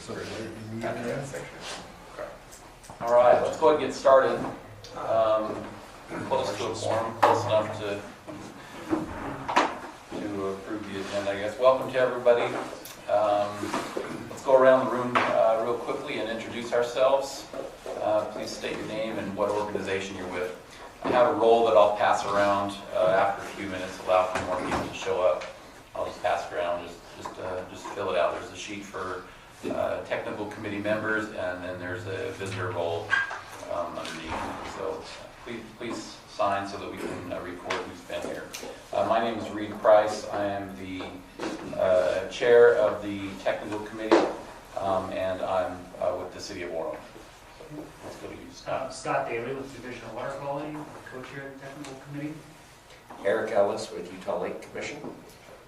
All right, let's go ahead and get started. Close to a quorum, close enough to approve the agenda, I guess. Welcome to everybody. Let's go around the room real quickly and introduce ourselves. Please state your name and what organization you're with. I have a roll that I'll pass around after a few minutes, allow for more people to show up. I'll just pass it around, just fill it out. There's a sheet for technical committee members, and then there's a visitor roll underneath. So please sign so that we can record who's been here. My name is Reed Price. I am the chair of the technical committee, and I'm with the City of Oro. So let's go to you, Scott. Scott Daly with Division of Water Quality, co-chair of the technical committee. Eric Ellis with Utah Lake Commission.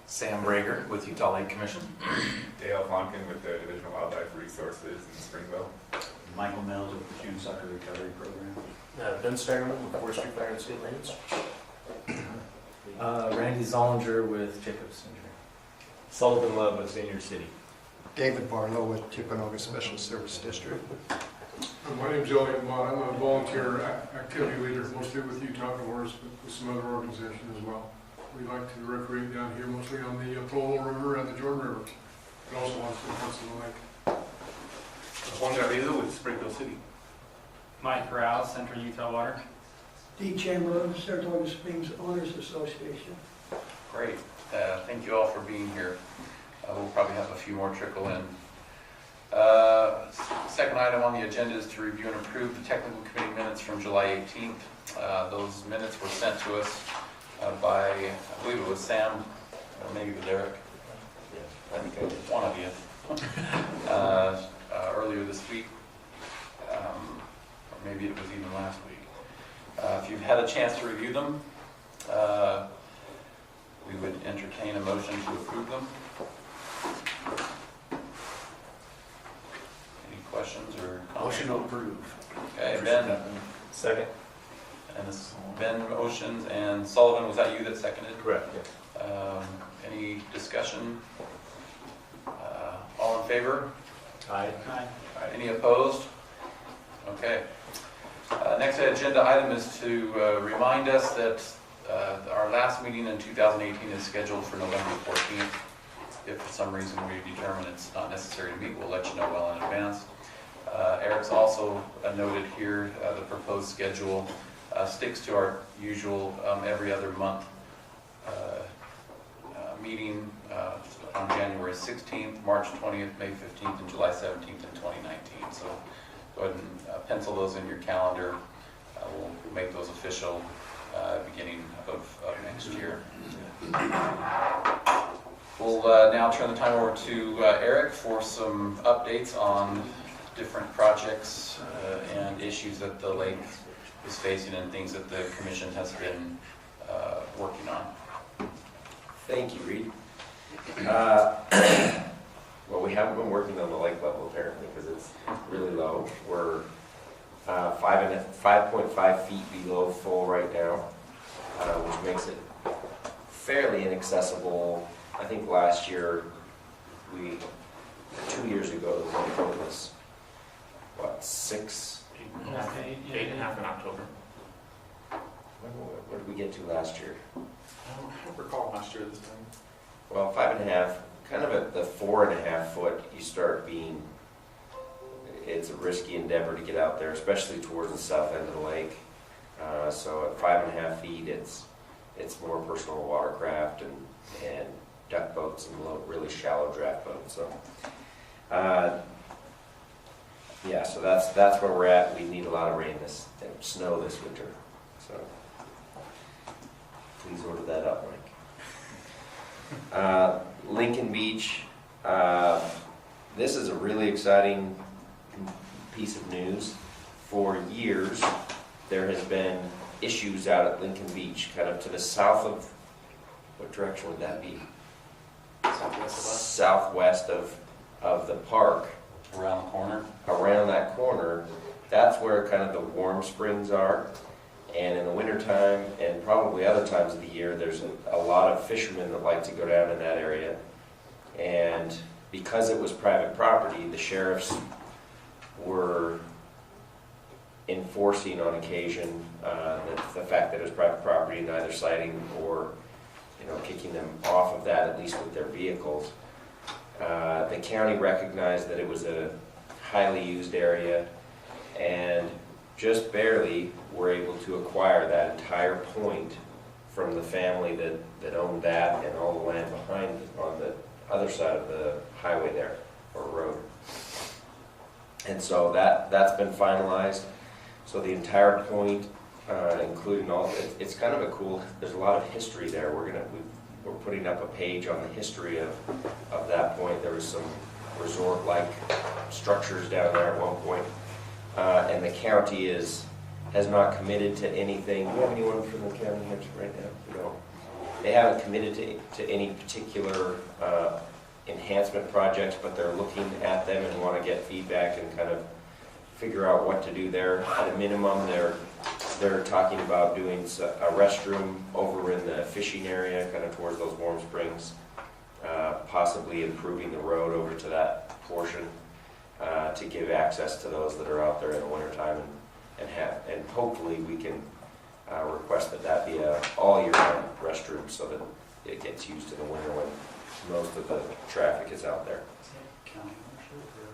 Sam Brager with Utah Lake Commission. Dale Fonkin with the Division of Wildlife Resources in Springville. Michael Mills with the June Sucker Recovery Program. Ben Stegerman with Forestry Fire and State Lands. Randy Zollinger with Jacobs Engineering. Sullivan Love with Senior City. David Barlow with Chippewa Special Service District. My name is Elliot Mott. I'm a volunteer activity leader, mostly with Utah Outdoors, but with some other organizations as well. We like to recreate down here, mostly on the Provo River and the Jordan River, but also on some parts of the lake. Juan Garrido with Springville City. Mike Rouse, Central Utah Water. D. Chamberlain, Saratoga Springs Owners Association. Great. Thank you all for being here. We'll probably have a few more trickle in. Second item on the agenda is to review and approve the technical committee minutes from July 18th. Those minutes were sent to us by, I believe it was Sam, or maybe it was Eric. I think I did, one of you, earlier this week, or maybe it was even last week. If you've had a chance to review them, we would entertain a motion to approve them. Any questions or comments? Motion to approve. Okay, Ben. Second. And this Ben motions, and Sullivan, was that you that seconded? Correct. Any discussion? All in favor? Aye. Any opposed? Okay. Next agenda item is to remind us that our last meeting in 2018 is scheduled for November 14th. If for some reason we determine it's not necessary to meet, we'll let you know well in advance. Eric's also noted here the proposed schedule sticks to our usual every other month meeting on January 16th, March 20th, May 15th, and July 17th in 2019. So go ahead and pencil those in your calendar. We'll make those official beginning of next year. We'll now turn the time over to Eric for some updates on different projects and issues that the lake is facing and things that the commission has been working on. Thank you, Reed. Well, we haven't been working on the lake level apparently because it's really low. We're 5.5 feet below full right now, which makes it fairly inaccessible. I think last year, 2 years ago, the boat was, what, 6? 8.5 in October. What did we get to last year? I don't recall last year this time. Well, 5.5, kind of at the 4.5 foot, you start being, it's a risky endeavor to get out there, especially towards the south end of the lake. So at 5.5 feet, it's more personal watercraft and duck boats and really shallow draft boats. So, yeah, so that's where we're at. We need a lot of rain snow this winter. So please order that up, Mike. Lincoln Beach. This is a really exciting piece of news. For years, there has been issues out at Lincoln Beach, kind of to the south of, what direction would that be? Southwest of the park. Around the corner? Around that corner, that's where kind of the warm springs are. And in the wintertime, and probably other times of the year, there's a lot of fishermen that like to go down in that area. And because it was private property, the sheriffs were enforcing on occasion the fact that it was private property and either citing or, kicking them off of that, at least with their vehicles. The county recognized that it was a highly used area and just barely were able to acquire that entire point from the family that owned that and all the land behind on the other side of the highway there, or road. And so that's been finalized. So the entire point, including all, it's kind of a cool, there's a lot of history there. We're putting up a page on the history of that point. There was some resort-like structures down there at one point. And the county has not committed to anything. Do we have anyone from the county here right now? No. They haven't committed to any particular enhancement projects, but they're looking at them and want to get feedback and kind of figure out what to do there. At a minimum, they're talking about doing a restroom over in the fishing area, kind of towards those warm springs, possibly improving the road over to that portion to give access to those that are out there in the wintertime, and hopefully we can request that be a all-year-round restroom so that it gets used in the winter when most of the traffic is out there.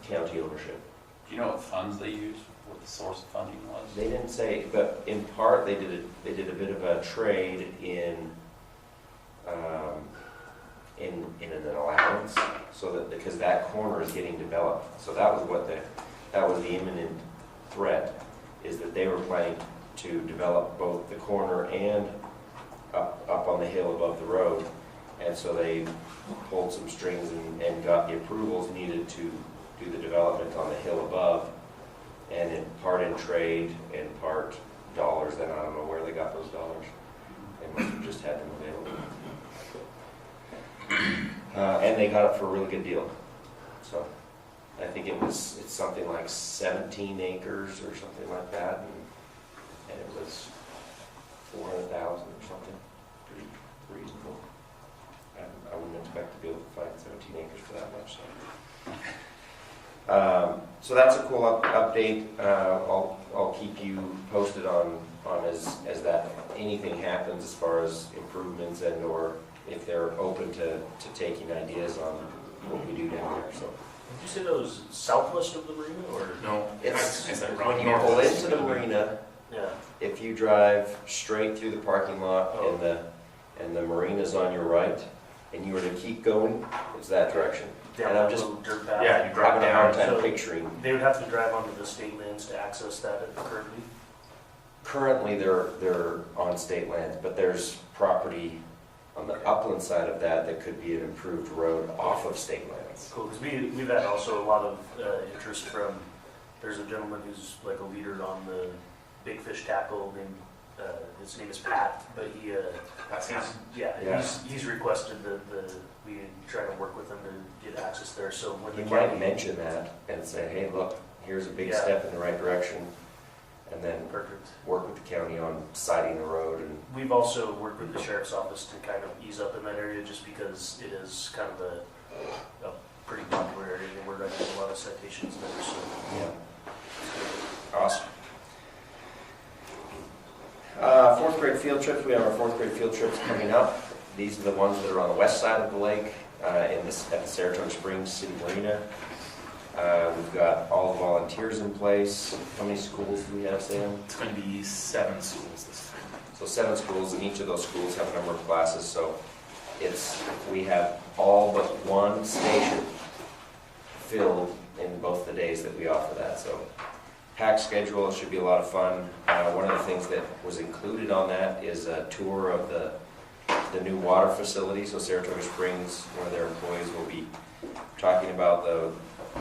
County ownership. Do you know what funds they used, what the source of funding was? They didn't say, but in part they did a bit of a trade in an allowance, so that because that corner is getting developed, so that was the imminent threat, is that they were planning to develop both the corner and up on the hill above the road, and so they pulled some strings and got the approvals needed to do the development on the hill above, and in part in trade, in part dollars. Then I don't know where they got those dollars. They must have just had them available. And they got it for a really good deal. So I think it's something like 17 acres or something like that, and it was 400,000 or something. Pretty reasonable. I wouldn't expect to be able to find 17 acres for that much. So that's a cool update. I'll keep you posted on as that anything happens as far as improvements and or if they're open to taking ideas on what we do down there. So. Did you say that was southwest of the marina, or No, It's is that when you north? pull into the marina. yeah? If you drive straight through the parking lot Oh. and the marina's on your right, and you were to keep going, it's that direction. Down And I'm that just little dirt path. Yeah, you drop having a hard down. time So- picturing. They would have to drive onto the state lands to access that currently. Currently, they're on state lands, but there's property on the upland side of that could be an improved road off of state lands. Cool, because we've had also a lot of interest from, there's a gentleman who's like a leader on the big fish tackle named, his name is Pat, but he, That's him. Yeah. he's requested that we try to work with him to get access there, so when You the might county. mention that and say, hey, look, here's a big Yeah. step in the right direction, and then Perfect. work with the county on siting the road. And We've also worked with the sheriff's office to kind of ease up in that area, just because it is kind of a pretty popular area, and we're running a lot of citations there, so. yeah, awesome. Fourth grade field trips. We have our fourth grade field trips coming up. These are the ones that are on the west side of the lake at the Saratoga Springs City Marina. We've got all the volunteers in place. How many schools do we have, Sam? It's going to be 7 schools this time. So 7 schools, and each of those schools have a number of classes. So we have all but one station filled in both the days that we offer that. So packed schedule, it should be a lot of fun. One of the things that was included on that is a tour of the new water facility. So Saratoga Springs, one of their employees will be talking about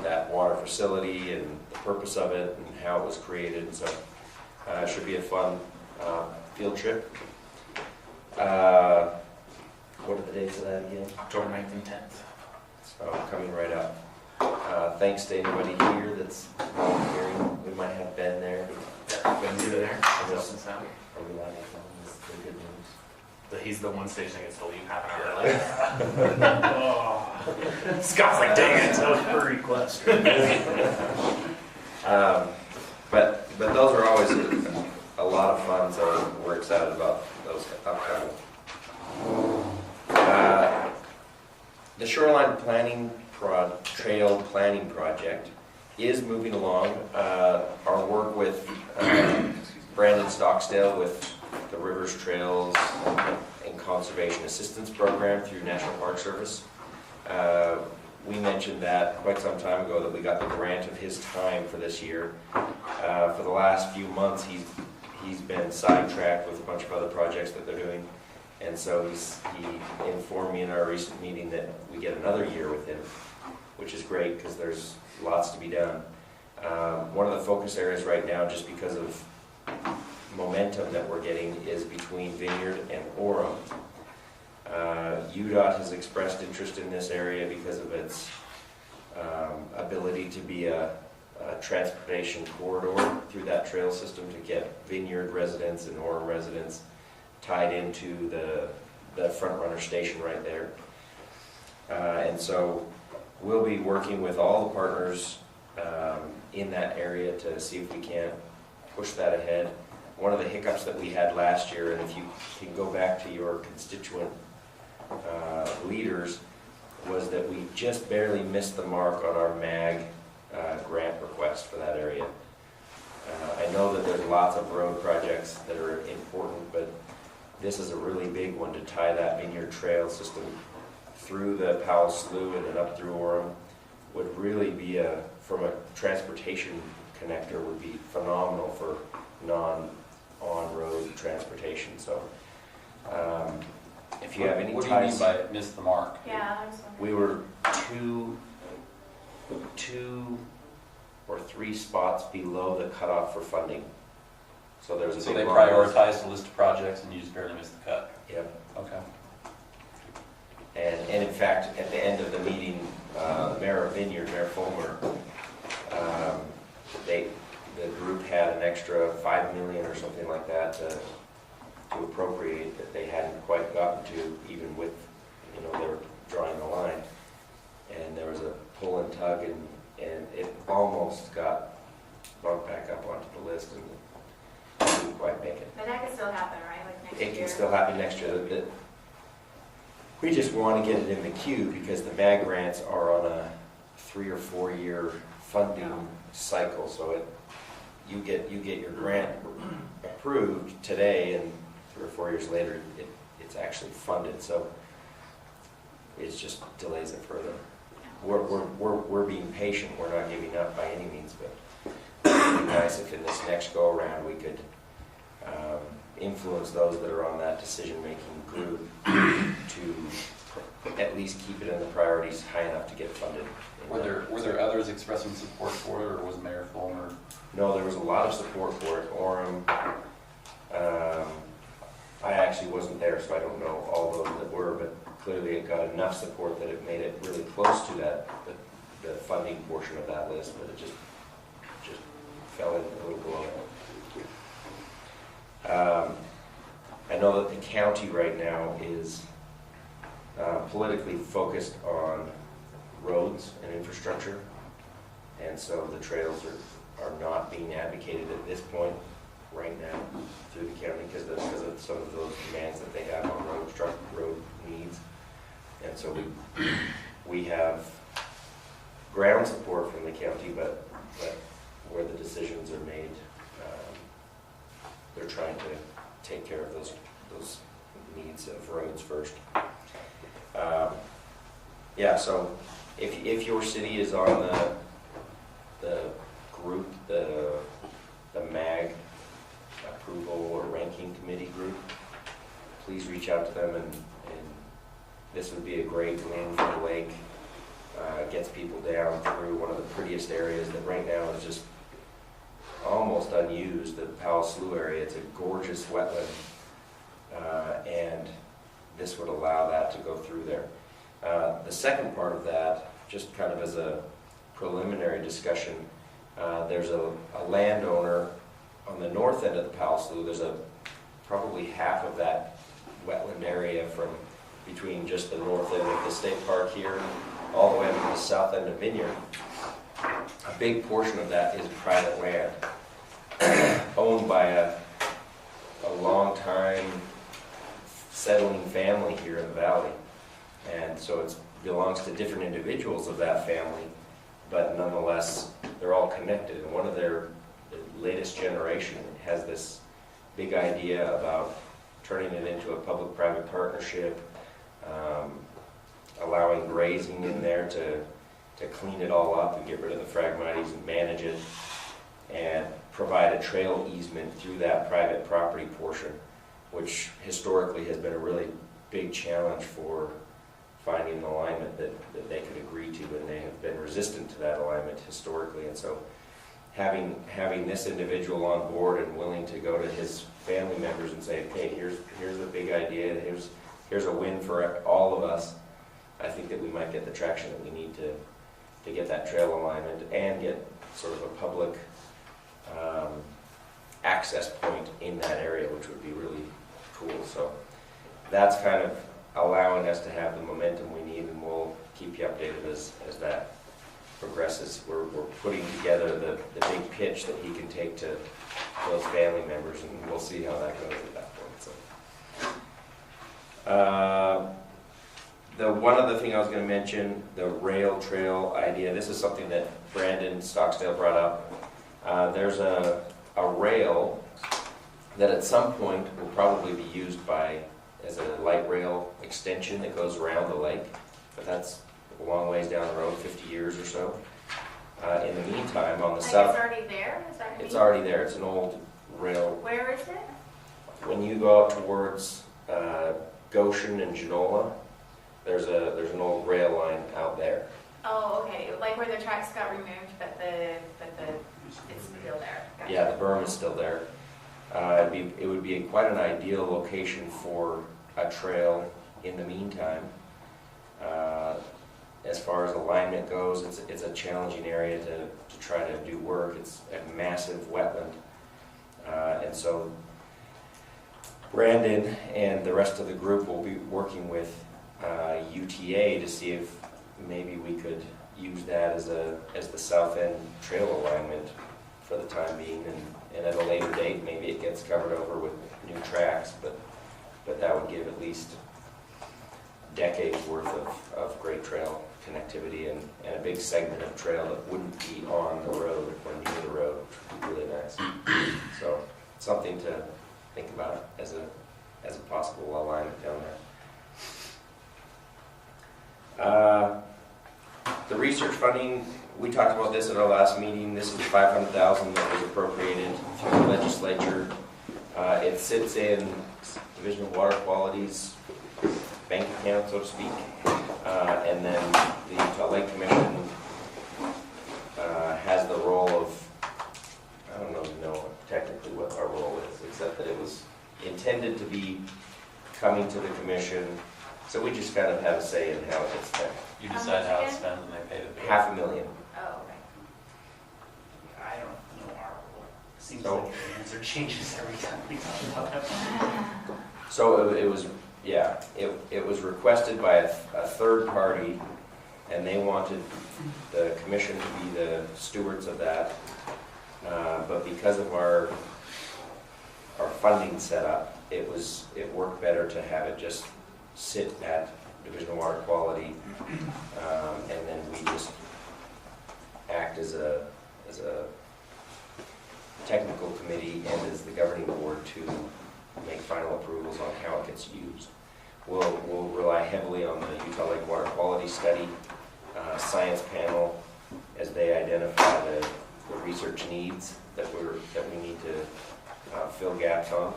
that water facility and the purpose of it and how it was created. So it should be a fun field trip. What are the dates of that again? October 9th and 10th. So coming right up. Thanks to anybody here that's volunteering. We might have Ben there. Yeah, Ben's either there. Yes. Justin's out. Are we allowed to tell them this? The good news. he's the one station that gets to leave half an hour late. Scott's like, dang it. That was per request. But those are always a lot of fun, so we're excited about those upcoming. The shoreline trail planning project is moving along. Our work with Brandon Stocksdale with the Rivers Trails and Conservation Assistance Program through National Park Service. We mentioned that quite some time ago that we got the grant of his time for this year. For the last few months, he's been sidetracked with a bunch of other projects that they're doing. And so he informed me in our recent meeting that we get another year with him, which is great because there's lots to be done. One of the focus areas right now, just because of momentum that we're getting, is between Vineyard and Orem. UDOT has expressed interest in this area because of its ability to be a transportation corridor through that trail system to get Vineyard residents and Orem residents tied into the front runner station right there. And so we'll be working with all the partners in that area to see if we can push that ahead. One of the hiccups that we had last year, and if you can go back to your constituent leaders, was that we just barely missed the mark on our MAG grant request for that area. I know that there's lots of road projects that are important, but this is a really big one to tie that Vineyard Trail system through the Powell Slough and then up through Orem. Would really be from a transportation connector, would be phenomenal for non-on-road transportation. So if you have any what ties, do you mean by miss the mark? Yeah, I was wondering. we were two or three spots below the cutoff for funding. So there's a So big they long list. prioritized a list of projects and you just barely missed the cut? Yep. Okay. And in fact, at the end of the meeting, the mayor of Vineyard, Mayor Fulmer, the group had an extra $5 million or something like that to appropriate that they hadn't quite gotten to, even with, they were drawing the line. And there was a pull and tug, and it almost got bumped back up onto the list, and didn't quite make it. But that could still happen, right? Like next year? It can still happen next year. We just want to get it in the queue because the MAG grants are on a 3 or 4 year funding cycle. So you get your grant approved today, and 3 or 4 years later, it's actually funded. So it just delays it further. We're being patient. We're not giving up by any means, but it would be nice if in this next go around we could influence those that are on that decision-making group to at least keep it in the priorities high enough to get funded. Were there others expressing support for it, or was Mayor Fulmer? No, there was a lot of support for it. Orem, I actually wasn't there, so I don't know all those that were, but clearly it got enough support that it made it really close to that, the funding portion of that list, but it just fell in a little below. I know that the county right now is politically focused on roads and infrastructure, and so the trails are not being advocated at this point right now through the county because of some of those demands that they have on road needs. And so we have ground support from the county, but where the decisions are made, they're trying to take care of those needs of roads first. Yeah, so if your city is on the group, the MAG approval or ranking committee group, please reach out to them, and this would be a great win for the lake. Gets people down through one of the prettiest areas that right now is just almost unused, the Powell Slough area. It's a gorgeous wetland, and this would allow that to go through there. The second part of that, just kind of as a preliminary discussion, there's a landowner on the north end of the Powell Slough. There's probably half of that wetland area from between just the north end of the state park here, all the way up to the south end of Vineyard. A big portion of that is private land, owned by a long-time settling family here in the valley. And so it belongs to different individuals of that family, but nonetheless, they're all connected. And one of their latest generation has this big idea about turning it into a public-private partnership, allowing grazing in there to clean it all up and get rid of the phragmites and manage it, and provide a trail easement through that private property portion, which historically has been a really big challenge for finding an alignment that they could agree to, and they have been resistant to that alignment historically. And so having this individual on board and willing to go to his family members and say, okay, here's a big idea, here's a win for all of us, I think that we might get the traction that we need to get that trail alignment and get sort of a public access point in that area, which would be really cool. So that's kind of allowing us to have the momentum we need, and we'll keep you updated as that progresses. We're putting together the big pitch that he can take to those family members, and we'll see how that goes at that point. So, the one other thing I was going to mention, the rail trail idea. This is something that Brandon Stocksdale brought up. There's a rail that at some point will probably be used as a light rail extension that goes around the lake, but that's a long ways down the road, 50 years or so. In the meantime, on the south... It's already there? Is that what you It's mean? already there. It's an old rail. Where is it? When you go out towards Goshen and Genola, there's an old rail line out there. Oh, okay, like where the tracks got removed, but it's still there. Gotcha. Yeah, the berm is still there. It would be quite an ideal location for a trail in the meantime. As far as alignment goes, it's a challenging area to try to do work. It's a massive wetland. And so Brandon and the rest of the group will be working with UTA to see if maybe we could use that as the south end trail alignment for the time being, and at a later date maybe it gets covered over with new tracks, but that would give at least decades worth of great trail connectivity and a big segment of trail that wouldn't be on the road or near the road, which would be really nice. So something to think about as a possible alignment down there. The research funding, we talked about this at our last meeting. This is $500,000 that was appropriated through the legislature. It sits in Division of Water Quality's bank account, so to speak. And then the Utah Lake Commission has the role of, I don't know technically what our role is, except that it was intended to be coming to the commission. So we just kind of have a say in how it gets spent. You decide how it's spent and they pay the bill. $500,000. Oh, okay. I don't know our role. Seems So- like the answer changes every time we talk about that. So it was, yeah, it was requested by a third party, and they wanted the commission to be the stewards of that. But because of our funding setup, it worked better to have it just sit at Division of Water Quality, and then we just act as a technical committee and as the governing board to make final approvals on how it gets used. We'll rely heavily on the Utah Lake Water Quality Study science panel as they identify the research needs that we need to fill gaps on,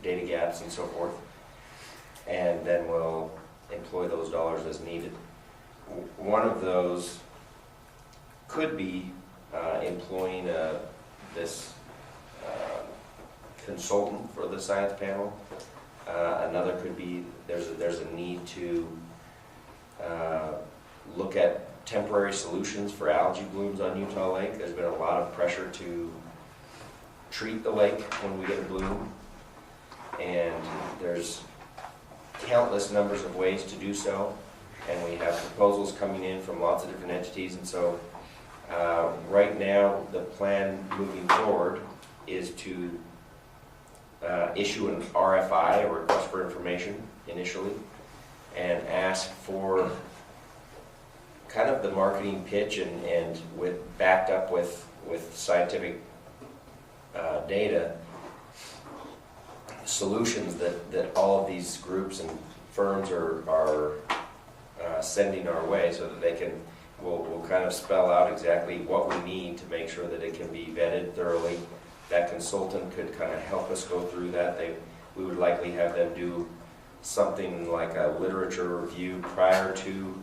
data gaps and so forth. And then we'll employ those dollars as needed. One of those could be employing this consultant for the science panel. Another could be there's a need to look at temporary solutions for algae blooms on Utah Lake. There's been a lot of pressure to treat the lake when we get a bloom, and there's countless numbers of ways to do so, and we have proposals coming in from lots of different entities, and so right now the plan moving forward is to issue an RFI, a request for information, initially, and ask for kind of the marketing pitch and with backed up with scientific data, solutions that all of these groups and firms are sending our way, so that we'll kind of spell out exactly what we need to make sure that it can be vetted thoroughly. That consultant could kind of help us go through that. We would likely have them do something like a literature review prior to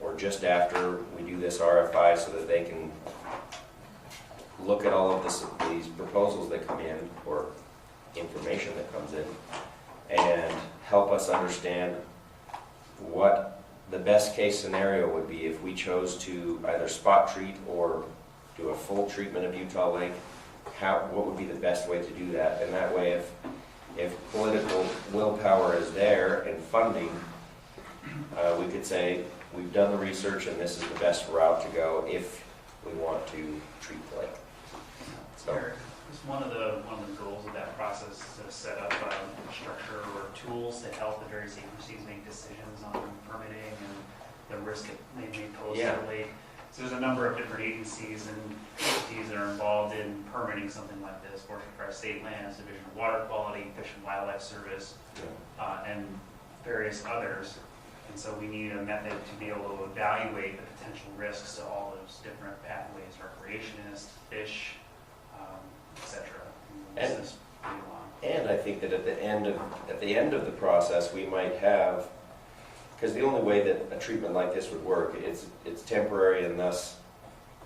or just after we do this RFI, so that they can look at all of these proposals that come in, or information that comes in, and help us understand what the best case scenario would be if we chose to either spot treat or do a full treatment of Utah Lake. What would be the best way to do that? And that way, if political willpower is there and funding, we could say, we've done the research and this is the best route to go if we want to treat the lake. So, It's one of the goals of that process is to set up a structure or tools to help the various agencies make decisions on permitting and the risk it may pose to the lake. So there's a number of different agencies and entities that are involved in permitting something like this: Forestry for State Lands, Division of Water Quality, Fish and Wildlife Service, and various others. And so we need a method to be able to evaluate the potential risks to all those different pathways: recreationists, fish, etc. And I think that at the end of the process, we might have, because the only way that a treatment like this would work, it's temporary and thus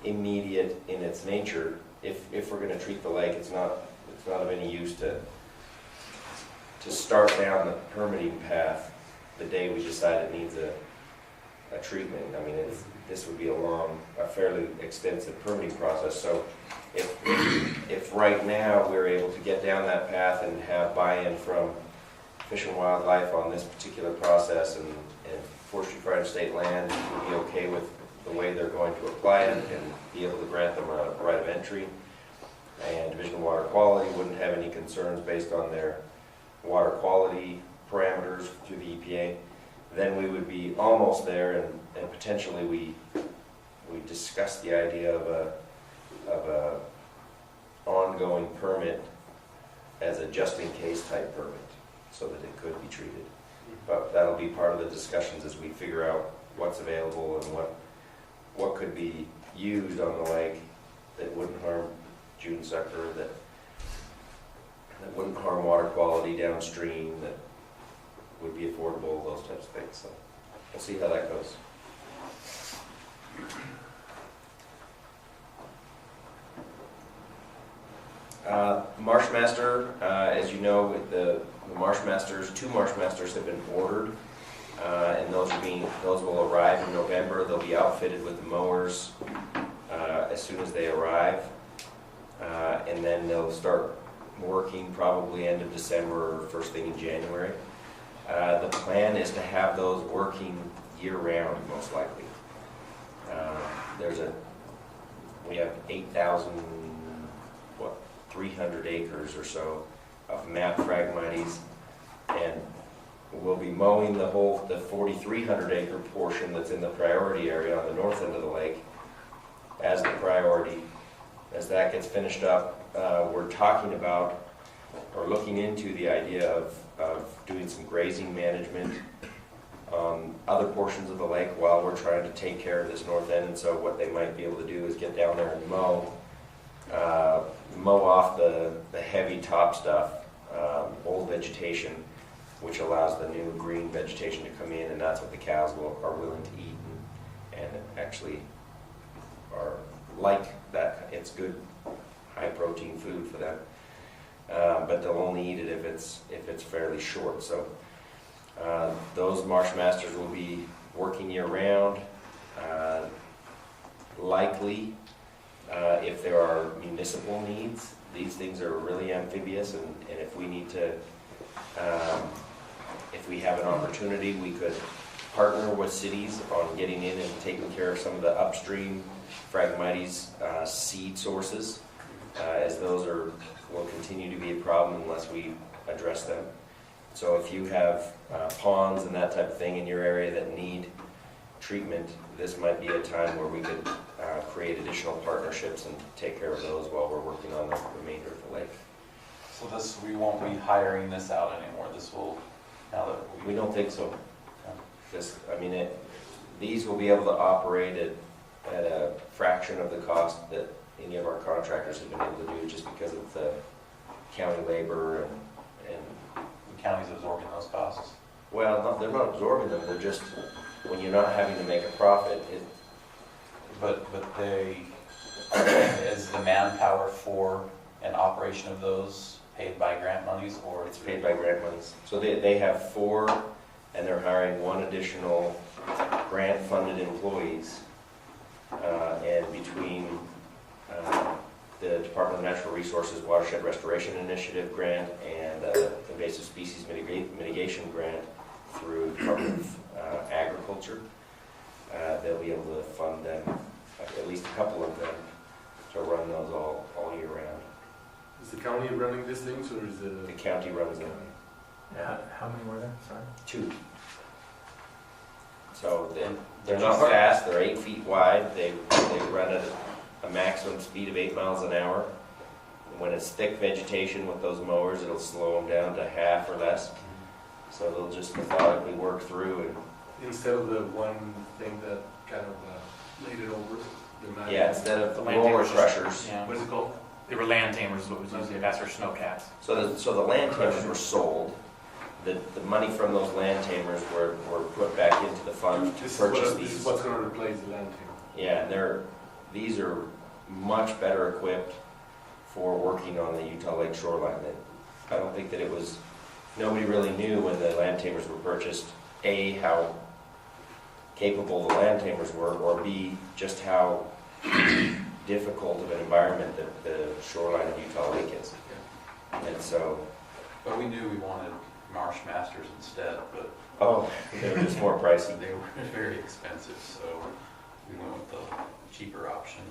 immediate in its nature. If we're going to treat the lake, it's not of any use to start down the permitting path the day we decide it needs a treatment. I mean, this would be a fairly extensive permitting process. So if right now we're able to get down that path and have buy-in from Fish and Wildlife on this particular process, and Forestry for State Land would be okay with the way they're going to apply it and be able to grant them a right of entry, and Division of Water Quality wouldn't have any concerns based on their water quality parameters through the EPA, then we would be almost there, and potentially we discuss the idea of a ongoing permit as a just-in-case type permit, so that it could be treated. But that'll be part of the discussions as we figure out what's available and what could be used on the lake that wouldn't harm June sucker, that wouldn't harm water quality downstream, that would be affordable, those types of things. So we'll see how that goes. Marshmaster, as you know, the Marshmasters, 2 Marshmasters have been ordered, and those will arrive in November. They'll be outfitted with the mowers as soon as they arrive, and then they'll start working probably end of December or first thing in January. The plan is to have those working year-round, most likely. We have 300 acres or so of map phragmites, and we'll be mowing the 4,300 acre portion that's in the priority area on the north end of the lake as the priority. As that gets finished up, we're talking about or looking into the idea of doing some grazing management on other portions of the lake while we're trying to take care of this north end. And so what they might be able to do is get down there and mow off the heavy top stuff, old vegetation, which allows the new green vegetation to come in, and that's what the cows are willing to eat, and actually are like that. It's good high protein food for them, but they'll only eat it if it's fairly short. So those Marshmasters will be working year round. Likely, if there are municipal needs, these things are really amphibious, and if we need to if we have an opportunity, we could partner with cities on getting in and taking care of some of the upstream Phragmites seed sources, as those will continue to be a problem unless we address them. So if you have ponds and that type of thing in your area that need treatment, this might be a time where we could create additional partnerships and take care of those while we're working on the remainder of the lake. So this, we won't be hiring this out anymore. This will, now that We don't think so. These will be able to operate at a fraction of the cost that any of our contractors have been able to do, just because of the county labor and the county's absorbing those costs. well, they're not absorbing them, they're just, when you're not having to make a profit, But they, is the manpower for an operation of those paid by grant monies, or it's paid by grant monies. So they have 4, and they're hiring 1 additional grant-funded employees. And between the Department of Natural Resources Watershed Restoration Initiative grant and invasive species mitigation grant through Department of Agriculture, they'll be able to fund them, at least a couple of them, to run those all year round. Is the county running these things, or is it? The county runs them. Yeah, how many were there? Sorry. 2. So they're not fast, they're 8 feet wide, they run at a maximum speed of 8 miles an hour. And when it's thick vegetation with those mowers, it'll slow them down to half or less. So they'll just methodically work through and Instead of the one thing that kind of laid it over, the man. yeah, instead of The land roller tamers. crushers. Yeah. What is it called? They were land tamers, what was usually, that's for snowcats. So the land tamers were sold. The money from those land tamers were put back into the fund to purchase This these. is what's going to replace the land tamer. Yeah, these are much better equipped for working on the Utah Lake shoreline. I don't think that nobody really knew when the land tamers were purchased, A, how capable the land tamers were, or B, just how difficult of an environment that the shoreline of Utah Lake is. And so, But we knew we wanted Marsh Masters instead, but they were just more pricey. they were very expensive, so we went with the cheaper option.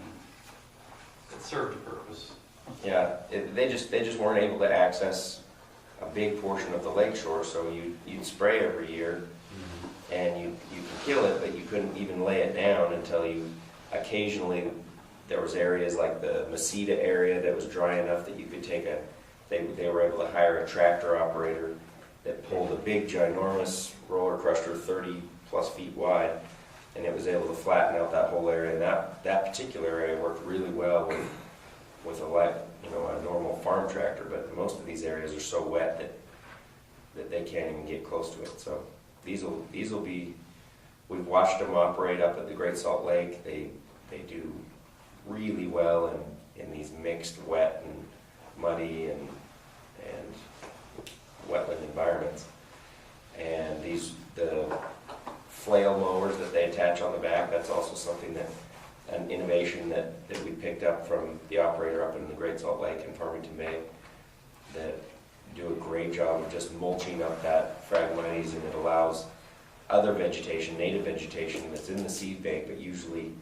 It served a purpose. Yeah, they just weren't able to access a big portion of the lake shore, so you'd spray every year, and you could kill it, but you couldn't even lay it down until occasionally, there was areas like the Mesita area that was dry enough that you could they were able to hire a tractor operator that pulled a big, ginormous roller crusher 30 plus feet wide, and it was able to flatten out that whole area. And that particular area worked really well with a normal farm tractor, but most of these areas are so wet that they can't even get close to it. So these will be, we've watched them operate up at the Great Salt Lake. They do really well in these mixed wet and muddy and wetland environments. And the flail mowers that they attach on the back, that's also something an innovation that we picked up from the operator up in the Great Salt Lake in Farmington Bay, that do a great job of just mulching up that Phragmites, and it allows other vegetation, native vegetation that's in the seed bank but usually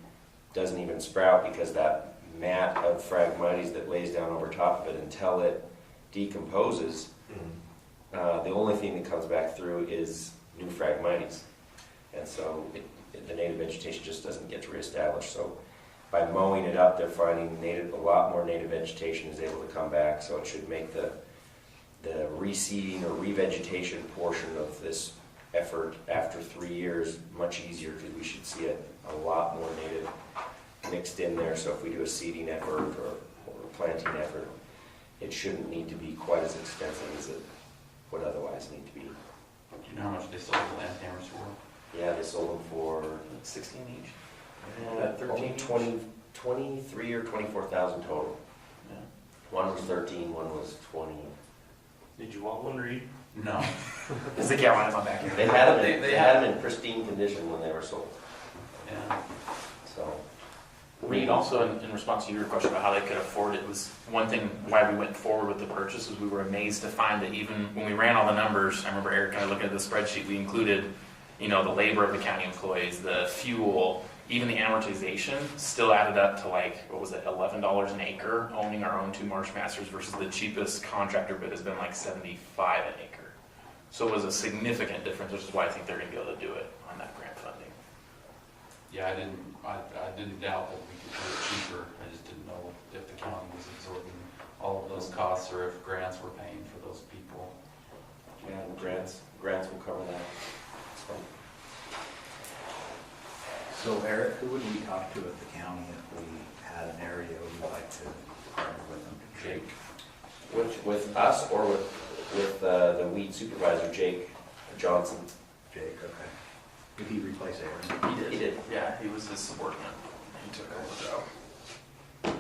doesn't even sprout, because that mat of Phragmites that lays down over top of it until it decomposes, the only thing that comes back through is new Phragmites. And so the native vegetation just doesn't get to reestablish. So by mowing it up, they're finding a lot more native vegetation is able to come back. So it should make the reseeding or revegetation portion of this effort after 3 years much easier, because we should see a lot more native mixed in there. So if we do a seeding effort or a planting effort, it shouldn't need to be quite as expensive as it would otherwise need to be. Do you know how much they sold the land tamers for? Yeah, they sold them for 16 each. 13, 23 or 24,000 total. Yeah. One was 13, one was 20. Did you want one, Reed? No. Is the camera on my back here? They had them in pristine condition when they were sold. Yeah. So Reed, also in response to your question about how they could afford it, was one thing why we went forward with the purchase was we were amazed to find that even when we ran all the numbers, I remember Eric kind of looking at the spreadsheet, we included, the labor of the county employees, the fuel, even the amortization still added up to like, what was it, $11 an acre owning our own 2 Marsh Masters versus the cheapest contractor bid has been like $75 an acre. So it was a significant difference, which is why I think they're going to be able to do it on that grant funding. Yeah, I didn't doubt that we could do it cheaper. I just didn't know if the county was absorbing all of those costs or if grants were paying for those people. Yeah, the grants will cover that. So Eric, who would we talk to at the county if we had an area we'd like to partner with them to treat? With us or with the weed supervisor, Jake Johnson? Jake, okay. Did he replace Aaron? He did. Yeah, he was his subordinate. He took over the job. Do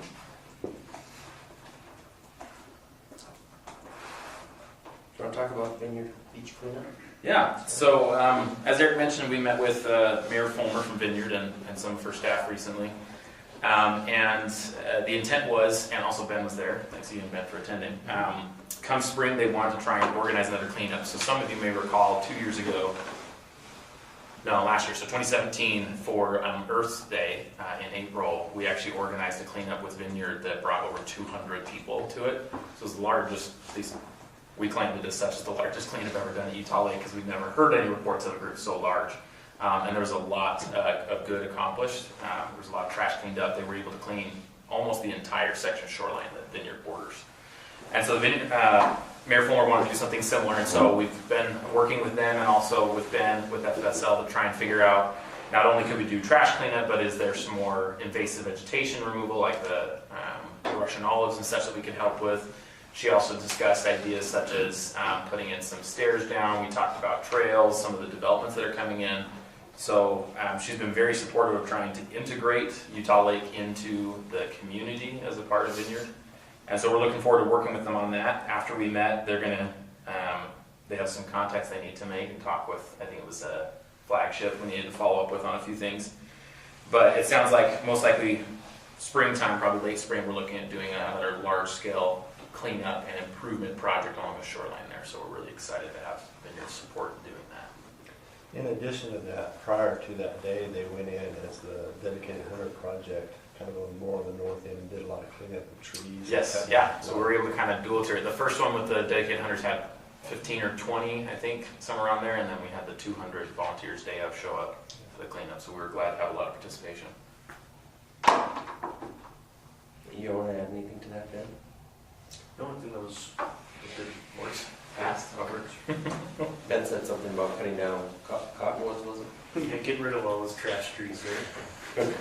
you want to talk about Vineyard Beach cleanup? Yeah, so as Eric mentioned, we met with Mayor Fulmer from Vineyard and some of her staff recently. And the intent was, and also Ben was there, thanks to you and Ben for attending, come spring they wanted to try and organize another cleanup. So some of you may recall 2 years ago, no, last year, so 2017, for Earth Day in April, we actually organized a cleanup with Vineyard that brought over 200 people to it. So it was the largest, at least we claimed it as such, as the largest cleanup ever done at Utah Lake, because we've never heard any reports of a group so large. And there was a lot of good accomplished. There was a lot of trash cleaned up. They were able to clean almost the entire section of shoreline that Vineyard borders. And so Mayor Fulmer wanted to do something similar, and so we've been working with them and also with Ben, with FFSL, to try and figure out not only could we do trash cleanup, but is there some more invasive vegetation removal, like the Russian olives and such that we could help with. She also discussed ideas such as putting in some stairs down. We talked about trails, some of the developments that are coming in. So she's been very supportive of trying to integrate Utah Lake into the community as a part of Vineyard. And so we're looking forward to working with them on that. After we met, they're going to, they have some contacts they need to make and talk with. I think it was a Flagship we needed to follow up with on a few things. But it sounds like most likely springtime, probably late spring, we're looking at doing another large-scale cleanup and improvement project along the shoreline there. So we're really excited to have Vineyard's support in doing that. In addition to that, prior to that day, they went in as the dedicated hunter project, kind of on more on the north end, and did a lot of cleanup of trees. Yes, yeah. So we were able to kind of dual tier. The first one with the dedicated hunters had 15 or 20, I think, somewhere around there, and then we had the 200 volunteers day of show up for the cleanup. So we were glad to have a lot of participation. You want to add anything to that, Ben? The only thing that was good Works fast, over. Ben said something about cutting down cottonwoods, was it? yeah, getting rid of all those trash trees there.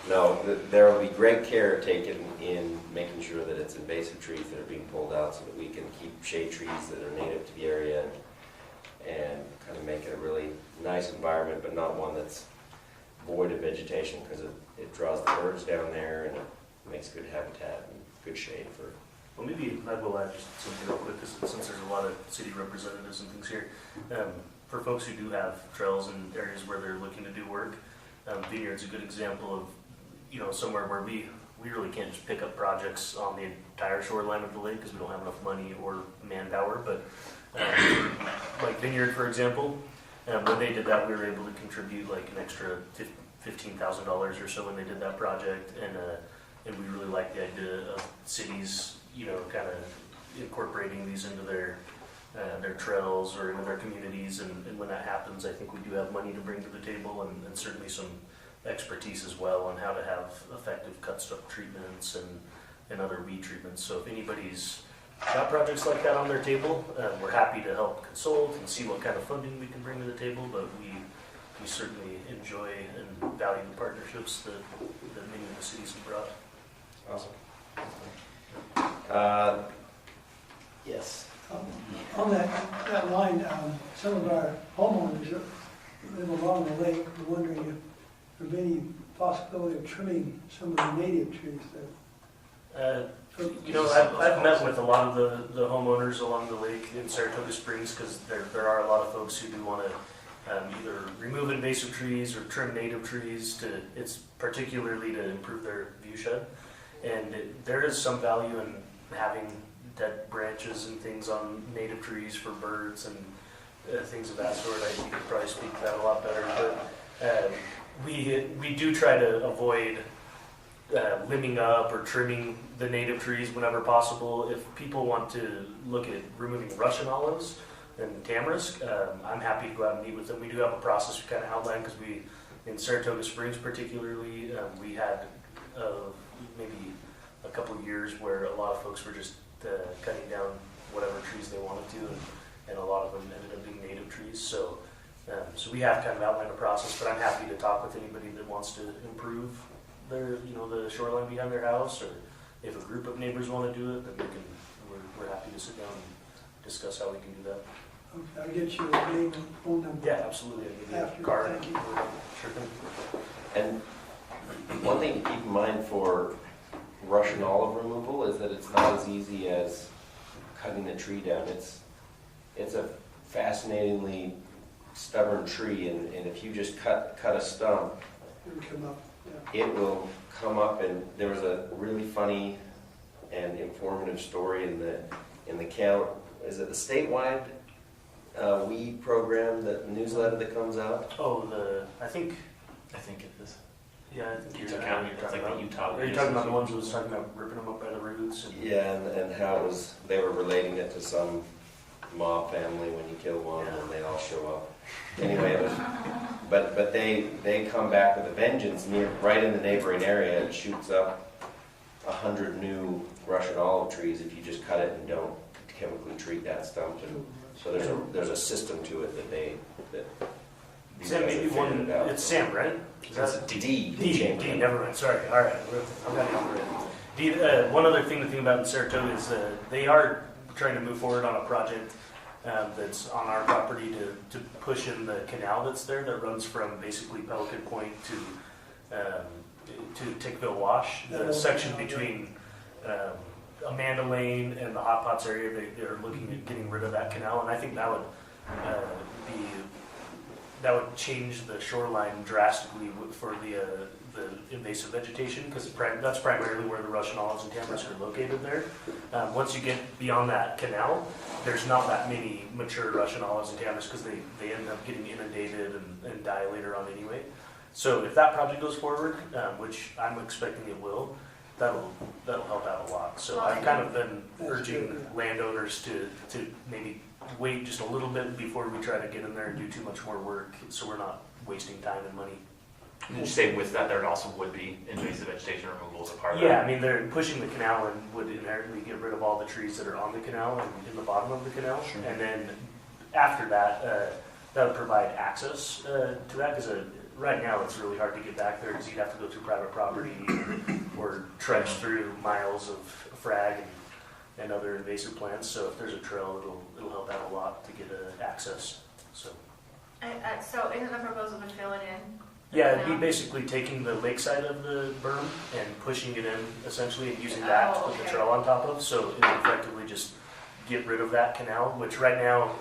No, there will be great care taken in making sure that it's invasive trees that are being pulled out so that we can keep shade trees that are native to the area and kind of make it a really nice environment, but not one that's void of vegetation, because it draws the birds down there and it makes good habitat and good shade for. Well, maybe I will add just something real quick, since there's a lot of city representatives and things here. For folks who do have trails and areas where they're looking to do work, Vineyard's a good example of, somewhere where we really can't just pick up projects on the entire shoreline of the lake because we don't have enough money or manpower. But like Vineyard, for example, when they did that, we were able to contribute like an extra $15,000 or so when they did that project, and we really like the idea of cities, kind of incorporating these into their trails or into their communities, and when that happens, I think we do have money to bring to the table, and certainly some expertise as well on how to have effective cut stump treatments and other weed treatments. So if anybody's got projects like that on their table, we're happy to help consult and see what kind of funding we can bring to the table, but we certainly enjoy and value the partnerships that many of the cities have brought. Awesome. Yes. On that line, some of our homeowners that live along the lake were wondering if there's any possibility of trimming some of the native trees there. I've met with a lot of the homeowners along the lake in Saratoga Springs, because there are a lot of folks who do want to either remove invasive trees or trim native trees it's particularly to improve their view shed. And there is some value in having dead branches and things on native trees for birds and things of that sort. You could probably speak to that a lot better, but we do try to avoid limbing up or trimming the native trees whenever possible. If people want to look at removing Russian olives and tamarisk, I'm happy to go out and meet with them. We do have a process we kind of outline because in Saratoga Springs particularly, we had maybe a couple of years where a lot of folks were just cutting down whatever trees they wanted to, and a lot of them ended up being native trees. So we have kind of outlined a process, but I'm happy to talk with anybody that wants to improve the shoreline behind their house, or if a group of neighbors want to do it, then we're happy to sit down and discuss how we can do that. Okay, I'll get your name and phone number. Yeah, absolutely. I'll give you After, a card. thank you. Sure thing. And one thing to keep in mind for Russian olive removal is that it's not as easy as cutting the tree down. It's a fascinatingly stubborn tree, and if you just cut a stump, It would come up, yeah. it will come up. And there was a really funny and informative story in the count. Is it the statewide weed program, the newsletter that comes out? Oh, I think it is. Yeah, I think Utah you're County, talking it's like about the Utah. Are you talking about the ones that was talking about ripping them up by the roots? Yeah, and how they were relating it to some mob family. When you kill one, and they all show up. Anyway, but they come back with a vengeance right in the neighboring area. It shoots up 100 new Russian olive trees if you just cut it and don't chemically treat that stump. And so there's a system to it that these Sam, guys maybe have figured one. it out. It's Sam, right? That's D. D. Never mind. Sorry. All right. I've got it over it. One other thing to think about in Saratoga is they are trying to move forward on a project that's on our property to push in the canal that's there that runs from basically Pelican Point to Tickville Wash. The section between Amanda Lane and the Hot Pots area, they're looking at getting rid of that canal, and I think that would change the shoreline drastically for the invasive vegetation, because that's primarily where the Russian olives and tamarisk are located there. Once you get beyond that canal, there's not that many mature Russian olives and tamarisk because they end up getting inundated and die later on anyway. So if that project goes forward, which I'm expecting it will, that'll help out a lot. So I've kind of been urging landowners to maybe wait just a little bit before we try to get in there and do too much more work, so we're not wasting time and money. Did you say with that there also would be invasive vegetation removal as a part of Yeah, that? I mean, they're pushing the canal and would inherently get rid of all the trees that are on the canal and in the bottom of the canal. Sure. And then after that, that would provide access to that, because right now it's really hard to get back there because you'd have to go through private property or trench through miles of frag and other invasive plants. So if there's a trail, it'll help out a lot to get access. So So isn't the proposal to fill it in? yeah, it'd be basically taking the lakeside of the berm and pushing it in essentially and using that to put the trail on top of. So it would effectively just get rid of that canal, which right now,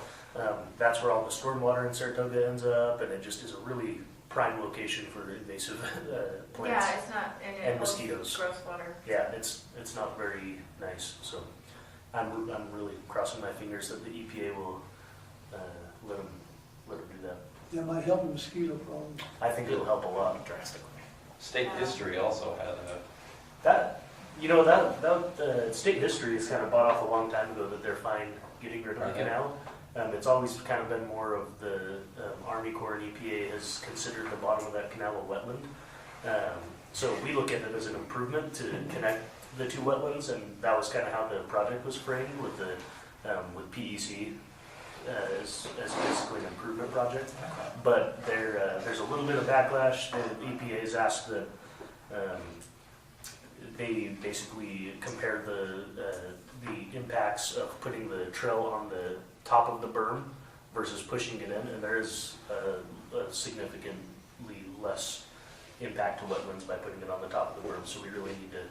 that's where all the stormwater in Saratoga ends up, and it just is a really prime location for invasive plants. Yeah, it's not, and And it holds mosquitoes. gross water. Yeah, it's not very nice. So I'm really crossing my fingers that the EPA will let them do that. That might help the mosquito problem. I think it'll help a lot. Drastically. State history also had That state history is kind of bought off a long time ago that they're fine getting rid of the canal. It's always kind of been more of the Army Corps and EPA has considered the bottom of that canal a wetland. So we look at it as an improvement to connect the two wetlands, and that was kind of how the project was framed with PEC as basically an improvement project. But there's a little bit of backlash. The EPA has asked that they basically compare the impacts of putting the trail on the top of the berm versus pushing it in, and there is a significantly less impact to wetlands by putting it on the top of the berm. So we really need to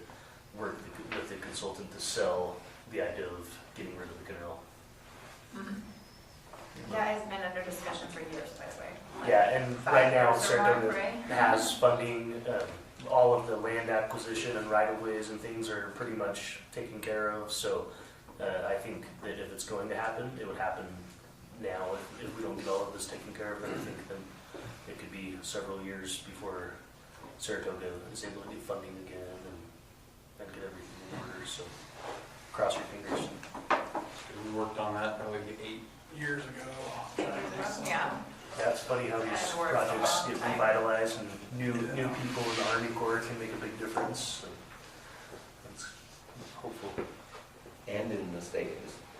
work with the consultant to sell the idea of getting rid of the canal. Mm-hmm. That has been under discussion for years, by the way. Like Yeah, and 5 right now, years or more, Saratoga right? has funding, all of the land acquisition and right-of-ways and things are pretty much taken care of, so I think that if it's going to happen, it would happen now. If we don't get all of this taken care of, then I think then it could be several years before Saratoga is able to get funding again and get everything in order, so cross your fingers. We worked on that probably 8 years ago. Yeah. Yeah, it's funny how these And works projects a long get time. revitalized and new people in the Army Corps can make a big difference. And that's hopeful. And in the state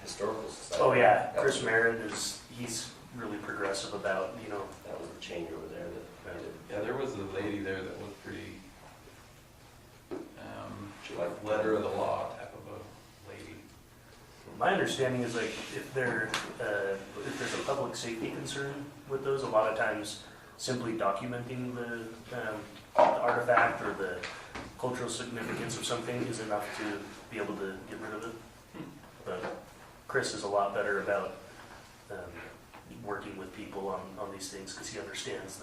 historical society. Oh yeah, That Chris was- Merritt he's really progressive about, That was a change over there that did it. Yeah, there was a lady there that was pretty, She liked letter of the law type of a lady. my understanding is like if there's a public safety concern with those, a lot of times simply documenting the artifact or the cultural significance of something is enough to be able to get rid of it. But Chris is a lot better about working with people on these things because he understands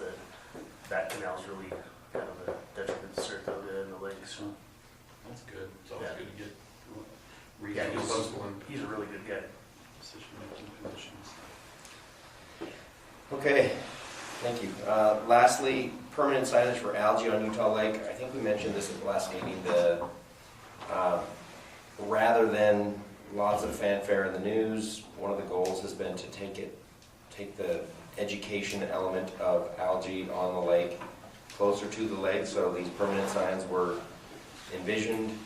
that canal is really kind of a detriment to Saratoga and the lakes. So, That's good. It's always Yeah. good to get yeah, reasonable and he's a really good guy. decision-making positions. Okay, thank you. Lastly, permanent signage for algae on Utah Lake. I think we mentioned this at the last meeting. Rather than lots of fanfare in the news, one of the goals has been to take the education element of algae on the lake closer to the lake. So these permanent signs were envisioned.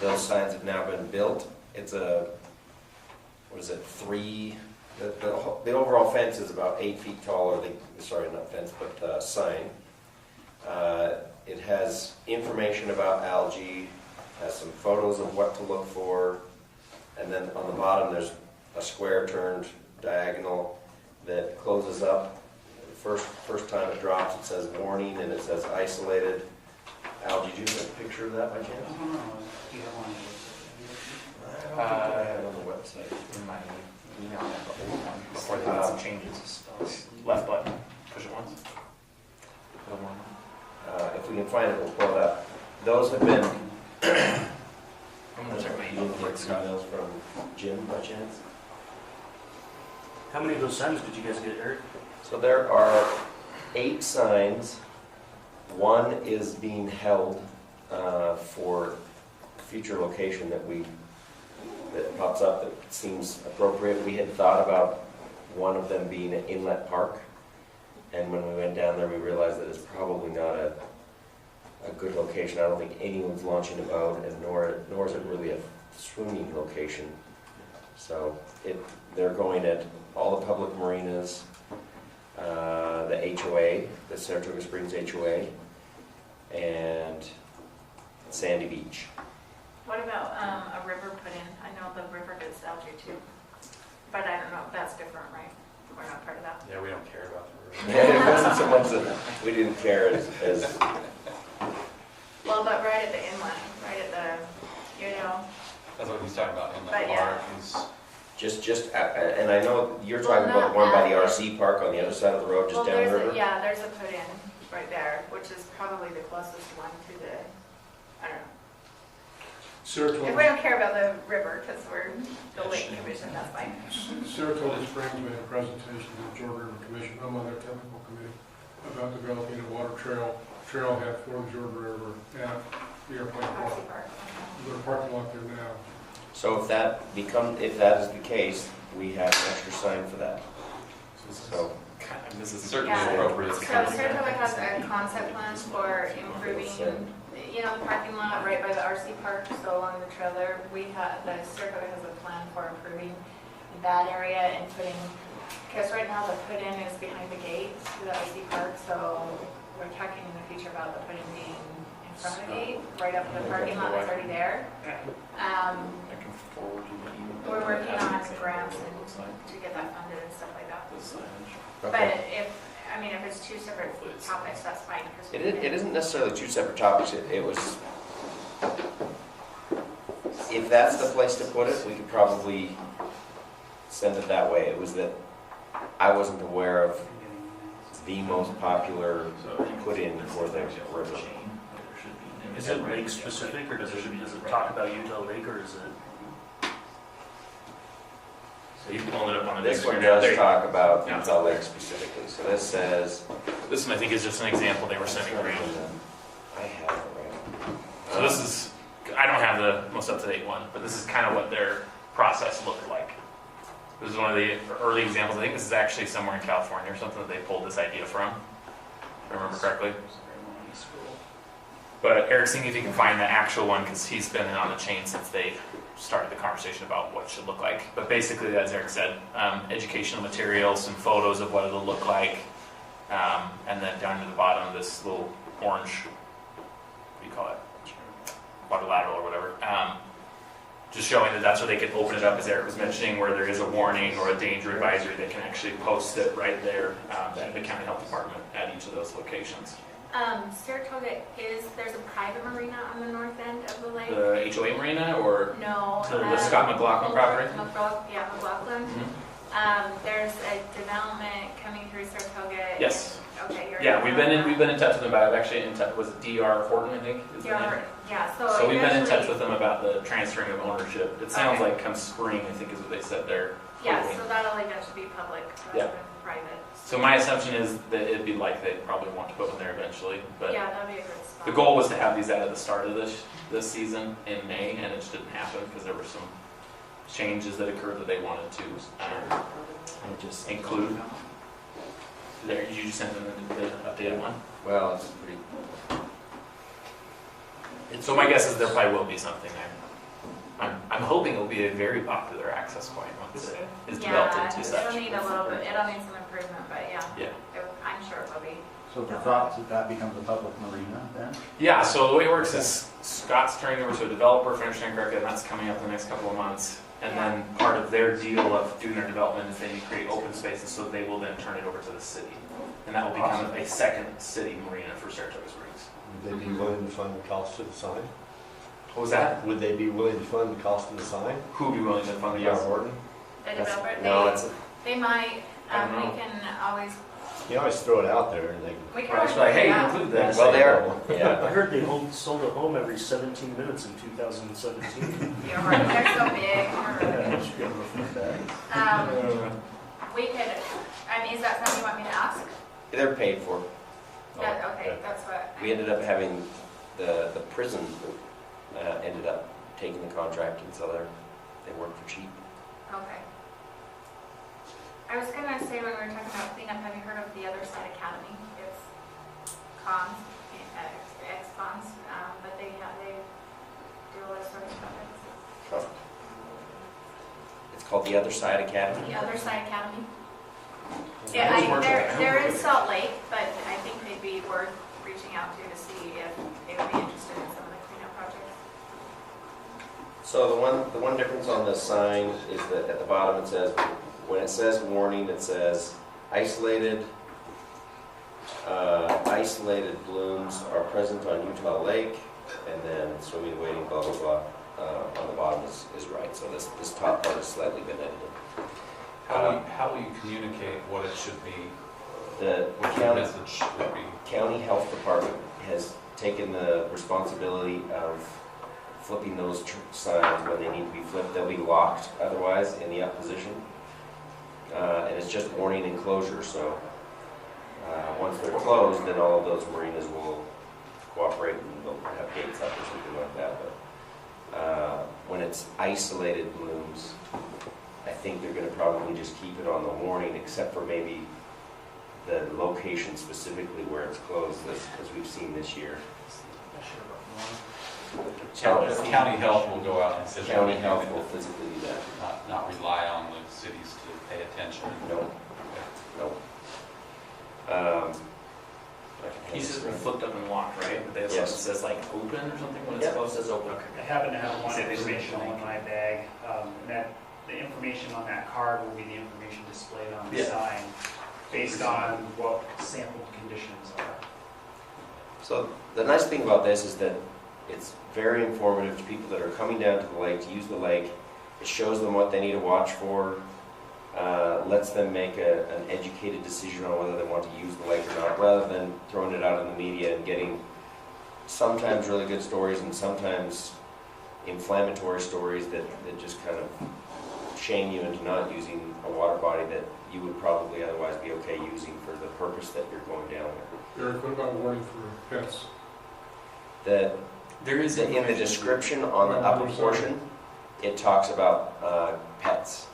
Those signs have now been built. It's the overall fence is about 8 feet tall, or sorry, not fence, but sign. It has information about algae, has some photos of what to look for, and then on the bottom there's a square turned diagonal that closes up. First time it drops, it says warning, and it says isolated algae. Do you have a picture of that by chance? I don't know, do you have one? I don't think I have it on the website. In my email, I have the old one before they made some changes. Left button, push it once. Little more. If we can find it, we'll pull it up. Those have been. I'm gonna check my You email. didn't get emails from Jim by chance? How many of those signs did you guys get, Eric? So there are 8 signs. One is being held for future location that pops up that seems appropriate. We had thought about one of them being an inlet park, and when we went down there, we realized that it's probably not a good location. I don't think anyone's launching a boat, and nor is it really a swimming location. So they're going at all the public marinas, the HOA, the Saratoga Springs HOA, and Sandy Beach. What about a river put in? I know the river gets algae too, but I don't know, that's different, right? We're not part of that. Yeah, we don't care about the It wasn't so much that we didn't care as Well, but right at the inlet, right at the, That's what he's talking about in the But yeah. park. and I know you're talking about the one by the RC park on the other side of the road, well, just down the there's river. there's a put in right there, which is probably the closest one to the, I don't know. If we Saratoga, don't care about the river, because we're the lake commission, that's fine. Saratoga Springs made a presentation to the Jordan River Commission, I'm on their technical committee, about developing a water trailhead for the Jordan River at the airplane park. RC Park. There's a parking lot there now. So if that is the case, we have an extra sign for that. So This is certainly Yeah. appropriate. So Saratoga has a concept plan for improving, the parking lot right by the RC park, so along the trail there, Saratoga has a plan for improving that area and putting, because right now the put-in is behind the gate to the RC park, so we're talking in the future about the put-in being in front of the gate, right up the parking lot that's already there. I can forward you the email. We're working on Asking grants what it looks like, to get that funded and stuff like that. the signage. But if it's two separate topics, that's fine. 'Cause it isn't necessarily 2 separate topics. It was, if that's the place to put it, we could probably send it that way. It was that I wasn't aware of the most popular put-in for the river. Is it lake specific, or does it talk about Utah Lake, or is it? So you pulling it up on the This one screen now. does There you- talk about Yeah. Utah Lake specifically, so this says, This one I think is just an example they were sending around. I have it right. So this is, I don't have the most up-to-date one, but this is kind of what their process looked like. This is one of the early examples. I think this is actually somewhere in California or something that they pulled this idea from, if I remember correctly. But Eric's seeing if he can find the actual one, because he's been in on the chain since they started the conversation about what it should look like. But basically, as Eric said, educational materials, some photos of what it'll look like, and then down to the bottom, this little orange, what do you call it? Quadrilateral or whatever. Just showing that that's where they can open it up, as Eric was mentioning, where there is a warning or a danger advisory, they can actually post it right there at the county health department at each of those locations. Saratoga there's a private marina on the north end of the lake? The HOA marina or No. the Scott McLaughlin property? Yeah, McLaughlin. Mhm. There's a development coming through Saratoga. Yes. Okay, you're. Yeah, we've been in touch with them about it. I've actually in touch with DR Horton, I think. Is the name. Yeah, So we've been in touch eventually- with them about the transferring of ownership. It sounds Okay. like come spring, I think is what they said there. Yeah, so that'll eventually be public rather Yeah. than private. So my assumption is that it'd be like they'd probably want to put one there eventually. But Yeah, that'd be a good spot. the goal was to have these out at the start of this season in May, and it just didn't happen because there were some changes that occurred that they wanted to include. There, you just sent them the updated one. Well, it's pretty, So my guess is there probably will be something. I'm hoping it'll be a very popular access point once it is developed into such. It'll need a little bit, it'll need some improvement, but yeah. Yeah. I'm sure it will be. So the thoughts that becomes a public marina then? Yeah, so the way it works is Scott's turning over to a developer, if I understand correctly, and that's coming up in the next couple of months. And then part of their deal of doing their development is they need to create open spaces, so they will then turn it over to the city. And that will become a second city marina for Saratoga Springs. Would they be willing to fund the cost of the sign? What was that? Would they be willing to fund the cost of the sign? Who would be willing to fund the DR cost? Horton? The developer, no, it's, they might, I don't we know. can always, You always throw it out there and they we can Right, always. it's like, hey, figure it out. include that. well, they're, yeah. I heard they sold a home every 17 minutes in 2017. You're right, they're so big. Yeah, I should be able to afford that. We could, I mean, is that something you want me to ask? They're paid for. Yeah, okay, that's what. We ended up having, the prison ended up taking the contract, and so they work for cheap. Okay. I was gonna say when we were talking about cleanup, have you heard of the Other Side Academy? It's cons, ex-cons, but they do all this sort of stuff. It's called the Other Side Academy. The Other Side Academy? I Yeah, always work with them. they're in Salt Lake, but I think they'd be worth reaching out to see if they would be interested in some of the cleanup projects. So the one difference on the sign is that at the bottom it says, when it says warning, it says isolated blooms are present on Utah Lake, and then swimming, wading, blah, blah, blah, on the bottom is right. So this top part is slightly been edited. How will you communicate what it should be, The what your county, message should be? county health department has taken the responsibility of flipping those signs when they need to be flipped. They'll be locked otherwise in the up position. And it's just warning and closure, so once they're closed, then all of those marinas will cooperate and they'll have gates up or something like that. But when it's isolated blooms, I think they're going to probably just keep it on the warning, except for maybe the location specifically where it's closed, as we've seen this year. County health will go out and physically. County health will physically do that. Not rely on the cities to pay attention. No, no. He says we flipped up and locked, right? But they also Yes. says like open or something when it's Yep, closed. it says open. I happen to have one Say they informational say in my bag, and that, the information on that card will be the information displayed on the Yeah. sign, based on what sample conditions are. So the nice thing about this is that it's very informative to people that are coming down to the lake to use the lake. It shows them what they need to watch for. lets them make an educated decision on whether they want to use the lake or not, rather than throwing it out in the media and getting sometimes really good stories and sometimes inflammatory stories that just kind of shame you into not using a water body that you would probably otherwise be okay using for the purpose that you're going down there. Eric, what about warning for pets? That There is in the description on the upper portion, it talks about pets.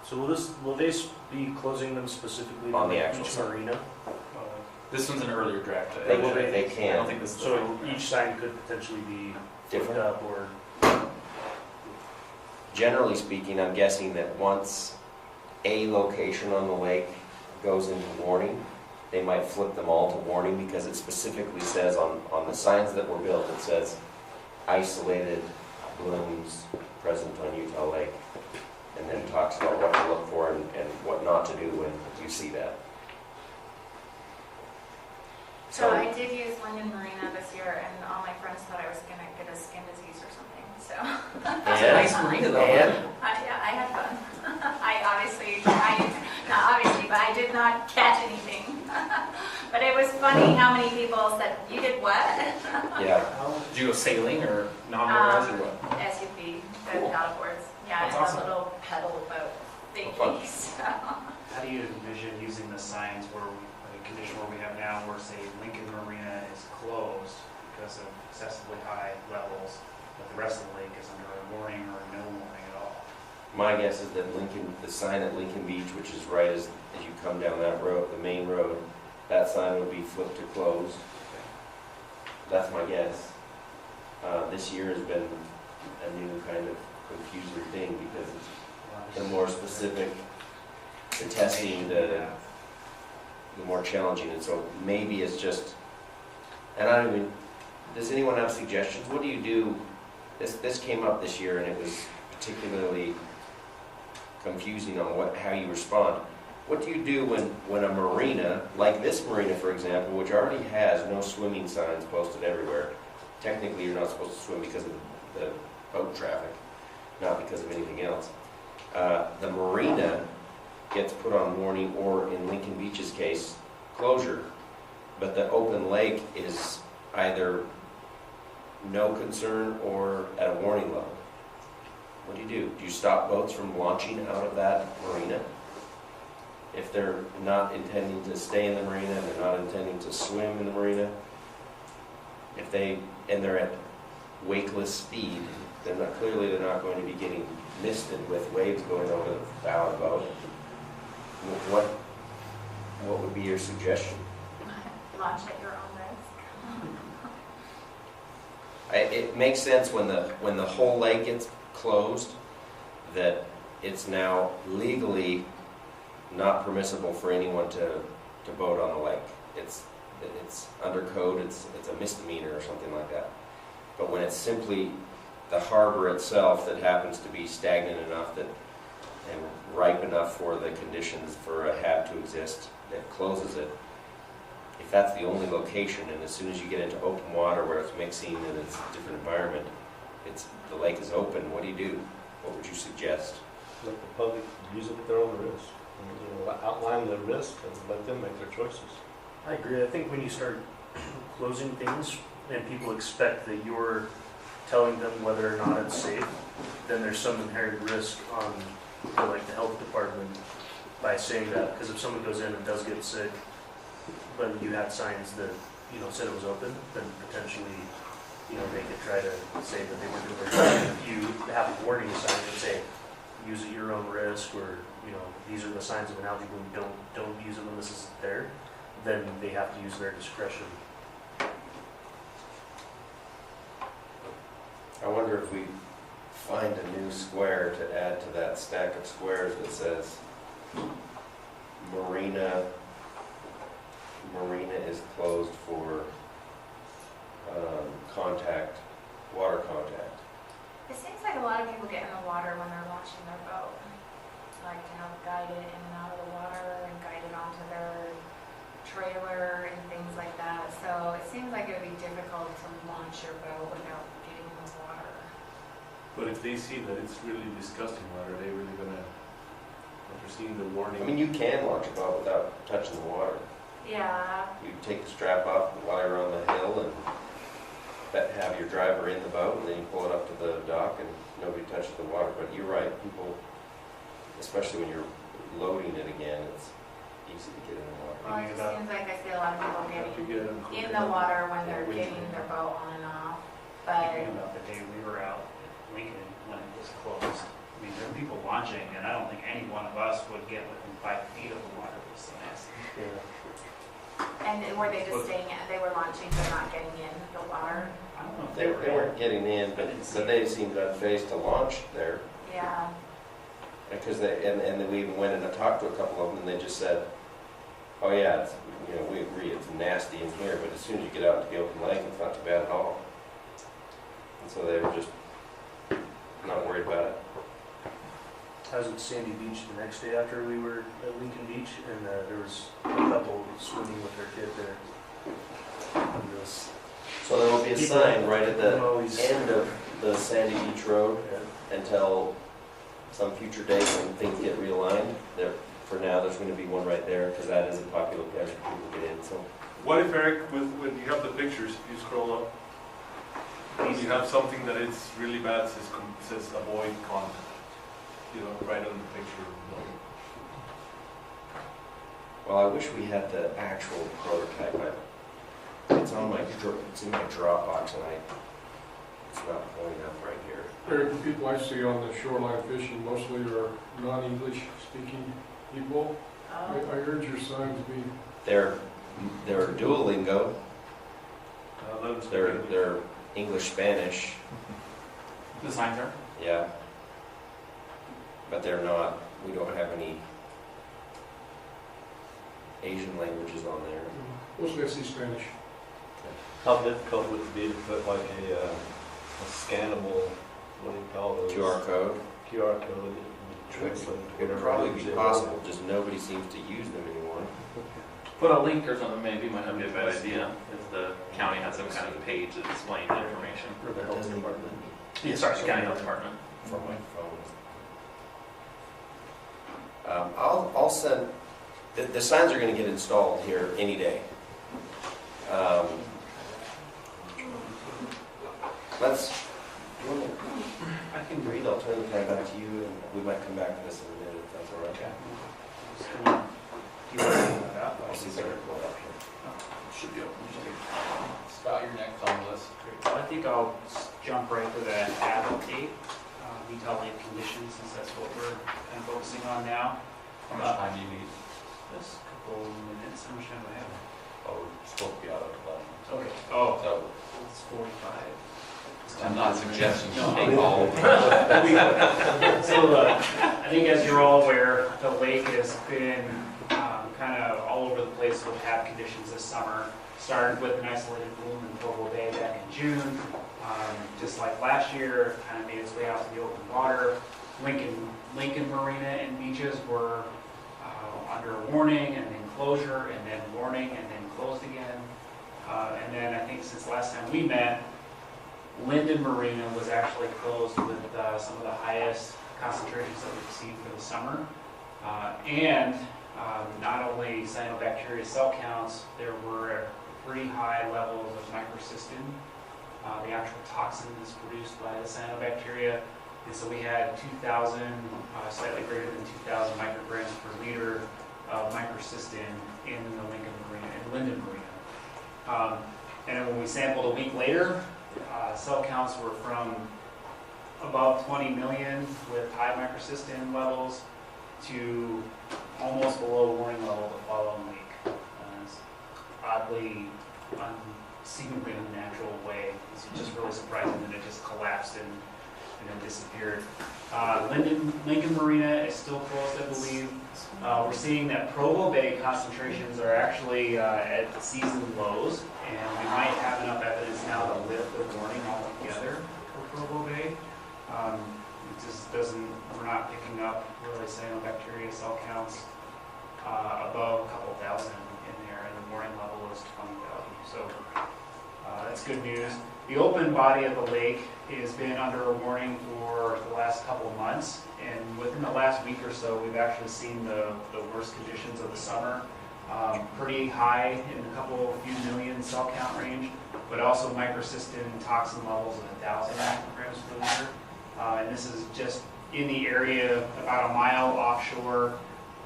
So will they be closing them specifically On to the actual each sign. marina? This one's an earlier draft. They I can. don't think this is the So right each sign could potentially be flipped Different. up or, Generally speaking, I'm guessing that once a location on the lake goes into warning, they might flip them all to warning because it specifically says on the signs that were built, it says isolated blooms present on Utah Lake. And then talks about what to look for and what not to do when you see that. So I did use Linden Marina this year, and all my friends thought I was gonna get a skin disease or something, so. It's a nice marina though. Yeah, I had fun. Not obviously, but I did not catch anything. But it was funny how many people said, "You did what?" Yeah. Did you go sailing or non-motorized or what? SUV, the paddleboards. Yeah, That's it's awesome. a little pedal boat thingy, Fun. so. How do you envision using the signs where, like a condition where we have now, where say Lincoln Marina is closed because of excessively high levels, but the rest of the lake is under a warning or no warning at all? My guess is that the sign at Lincoln Beach, which is right as you come down that road, the main road, that sign would be flipped to closed. That's my guess. This year has been a new kind of confuser thing because it's the more specific, the testing, the more challenging. And so maybe it's just, and I don't even, does anyone have suggestions? What do you do? This came up this year and it was particularly confusing on how you respond. What do you do when a marina, like this marina for example, which already has no swimming signs posted everywhere, technically you're not supposed to swim because of the boat traffic, not because of anything else. The marina gets put on warning, or in Lincoln Beach's case, closure, but the open lake is either no concern or at a warning level. What do you do? Do you stop boats from launching out of that marina? If they're not intending to stay in the marina and they're not intending to swim in the marina, and they're at wakeless speed, then clearly they're not going to be getting misted with waves going over the bow of the boat. What would be your suggestion? Launch at your own risk. It makes sense when the whole lake gets closed, that it's now legally not permissible for anyone to boat on the lake. It's under code, it's a misdemeanor or something like that. But when it's simply the harbor itself that happens to be stagnant enough and ripe enough for the conditions for a HAB to exist, that closes it. If that's the only location, and as soon as you get into open water where it's mixing and it's a different environment, the lake is open, what do? What would you suggest? Let the public use it at their own risk. And, outline the risk and let them make their choices. I agree. I think when you start closing things and people expect that you're telling them whether or not it's safe, then there's some inherent risk on the health department by saying that. Because if someone goes in and does get sick, but you had signs that said it was open, then potentially they could try to say that they weren't doing their job. If you have a warning sign that say use at your own risk, or these are the signs of an algae bloom, don't use it when this isn't there, then they have to use their discretion. I wonder if we find a new square to add to that stack of squares that says marina is closed for water contact. It seems like a lot of people get in the water when they're launching their boat. Like to have guided in and out of the water and guided onto their trailer and things like that. So it seems like it would be difficult to launch your boat without getting in the water. But if they see that it's really disgusting, are they really gonna, after seeing the warning? I mean, you can launch a boat without touching the water. Yeah, You take the strap off while you're on the hill and have your driver in the boat, and then you pull it up to the dock and nobody touches the water. But you're right, people, especially when you're loading it again, it's easy to get in the water. well, it just seems like I see a lot of people Have to getting get them in cleared the up. water when they're getting their boat on and off, but, Thinking about the day we were out at Lincoln when it was closed. I mean, there were people launching, and I don't think any one of us would get within 5 feet of the water. It was so nasty. and were they just staying, they were launching but not getting in the water? I don't know if They weren't getting in, but they seemed unfazed to launch there. Yeah, Because and then we even went and I talked to a couple of them, and they just said, oh yeah, it's, you know, we agree it's nasty in here, but as soon as you get out to the open lake, it's not too bad at all. And so they were just not worried about it. I was at Sandy Beach the next day after we were at Lincoln Beach, and there was a couple swimming with their kid there. And it was, So there will be a People- sign right at the people always- end of the Sandy Beach Road yeah. until some future date when things get realigned. There, for now, there's going to be one right there because that is a popular place for people to get in. So What if, Eric, when you have the pictures, if you scroll up, you have something that it's really bad, says avoid contact, you know, right on the picture. well, I wish we had the actual prototype. It's on my it's in my Dropbox, and it's not pulling up right here. Eric, the people I see on the shoreline fishing mostly are non-English speaking people. I urge your sign to be, They're Duolingo. Let them They're English Spanish. The signs are? Yeah. But they're not. We don't have any Asian languages on there. mostly I see Spanish. How difficult would it be to put like a scannable, what do you call those? QR code. QR code. Translate It would probably be possible, just nobody seems to use them anymore. Put a link or something maybe might not be a bad idea if the county has some kind of page that explains the information. Or the health department. Yeah, sorry, the county health department. From my phone. I'll send, the signs are going to get installed here any day. I can read, I'll turn the time back to you, and we might come back to this in a minute, if that's all right. I'll see if I can pull it up here. Should be open. Scott, you're next on the list. Well, I think I'll jump right to that ad update, retail life conditions, since that's what we're kind of focusing on now. How much time do you need? Just a couple minutes, how much time do I have? Oh, we're supposed to be out at 11. Okay. Oh, So it's 45. I'm not suggesting you No. take all of it. So I think as you're all aware, the lake has been kind of all over the place with HAB conditions this summer. Started with an isolated bloom in Provo Bay back in June. Just like last year, kind of made its way out to the open water. Lincoln Marina and beaches were under a warning and then closure and then warning and then closed again. And then I think since last time we met, Linden Marina was actually closed with some of the highest concentrations that we've seen for the summer. Not only cyanobacteria cell counts, there were pretty high levels of microcystin. The actual toxin is produced by the cyanobacteria. And so we had 2,000, slightly greater than 2,000 micrograms per liter of microcystin in the Linden Marina. And then when we sampled a week later, cell counts were from above 20 million with high microcystin levels to almost below warning level the following week. It's oddly, seemingly unnatural way. It's just really surprising that it just collapsed and then disappeared. Lincoln Marina is still closed, I believe. We're seeing that Provo Bay concentrations are actually at season lows, and we might have enough evidence now to lift the warning altogether for Provo Bay. It just doesn't, we're not picking up really cyanobacteria cell counts above a couple thousand in there, and the warning level is 20,000. So that's it's good news. The open body of the lake has been under a warning for the last couple of months, and within the last week or so, we've actually seen the worst conditions of the summer. Pretty high in a few million cell count range, but also microcystin toxin levels of 1,000 micrograms per liter. And this is just in the area about a mile offshore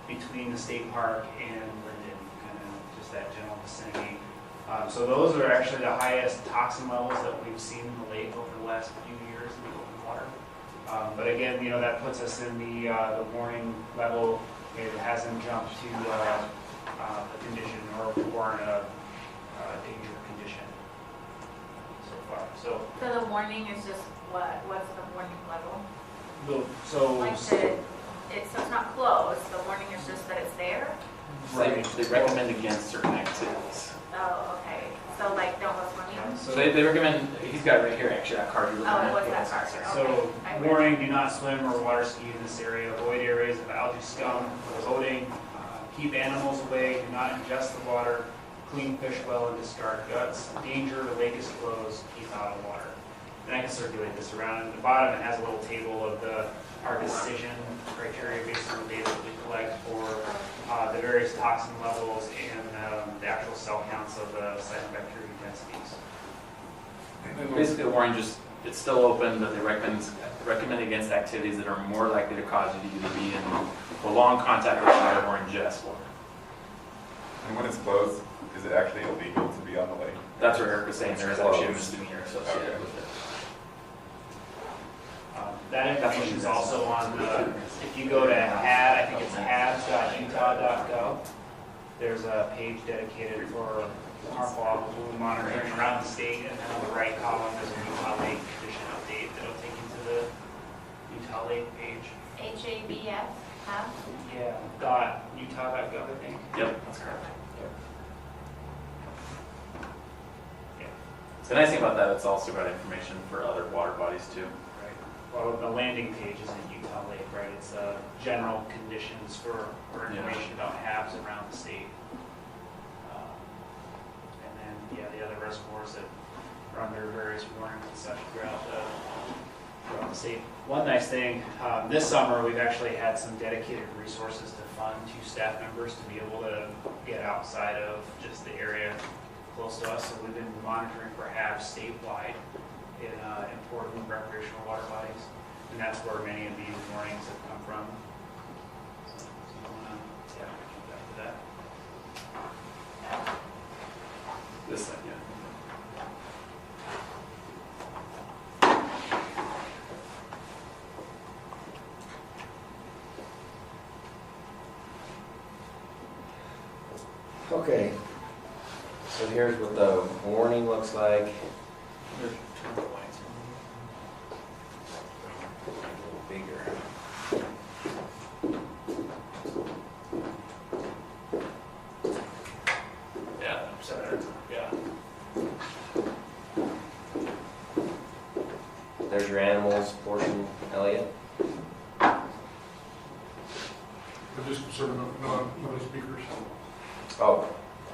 between the state park and Linden, kind of just that general vicinity. So those are actually the highest toxin levels that we've seen in the lake over the last few years in the open water. But again, that puts us in the warning level. It hasn't jumped to a condition or in a danger condition so far. So the warning is just what's the warning level? so It's not closed, the warning is just that it's there? They recommend against certain activities. Oh, okay. So like don't go swimming? So they recommend, he's got it right here actually, that card you're looking at. Oh, what's that card? So, Okay. warning, do not swim or water ski in this area. Avoid areas of algae scum or boating. Keep animals away. Do not ingest the water. Clean fish well and discard guts. Danger, the lake is closed. Keep out of water. And I can circulate this around. At the bottom, it has a little table of our decision criteria based on the data that we collect for the various toxin levels and the actual cell counts of the cyanobacteria densities. Basically, the warning it's still open, but they recommend against activities that are more likely to cause you to either be in prolonged contact with water or ingest water. And when it's closed, is it actually illegal to be on the lake? That's what Eric was saying, there is actually a misdemeanor associated with it. That information is also on if you go to HAD, I think it's habs.utah.gov, there's a page dedicated for harmful algal bloom monitoring around the state, and then on the right column, there's a Utah Lake condition update that'll take you to the Utah Lake page. HABS, huh? Yeah, .utah.gov, I think. Yep, that's correct. So the nice thing about that, it's also got information for other water bodies too. Right. Well, the landing page is in Utah Lake, right? It's general conditions for information about HABs around the state. And then, the other reservoirs that are under various warnings and such throughout the state. One nice thing, this summer we've actually had some dedicated resources to fund 2 staff members to be able to get outside of just the area close to us. So we've been monitoring for HABs statewide in important recreational water bodies. And that's where many of these warnings have come from. So you want to, jump back to that. This thing, yeah. Okay, so here's what the warning looks like. Turn the lights A little bigger. on. Yeah, yeah. There's your animals portion, Elliot. I'm just concerned about non-speakers. Oh,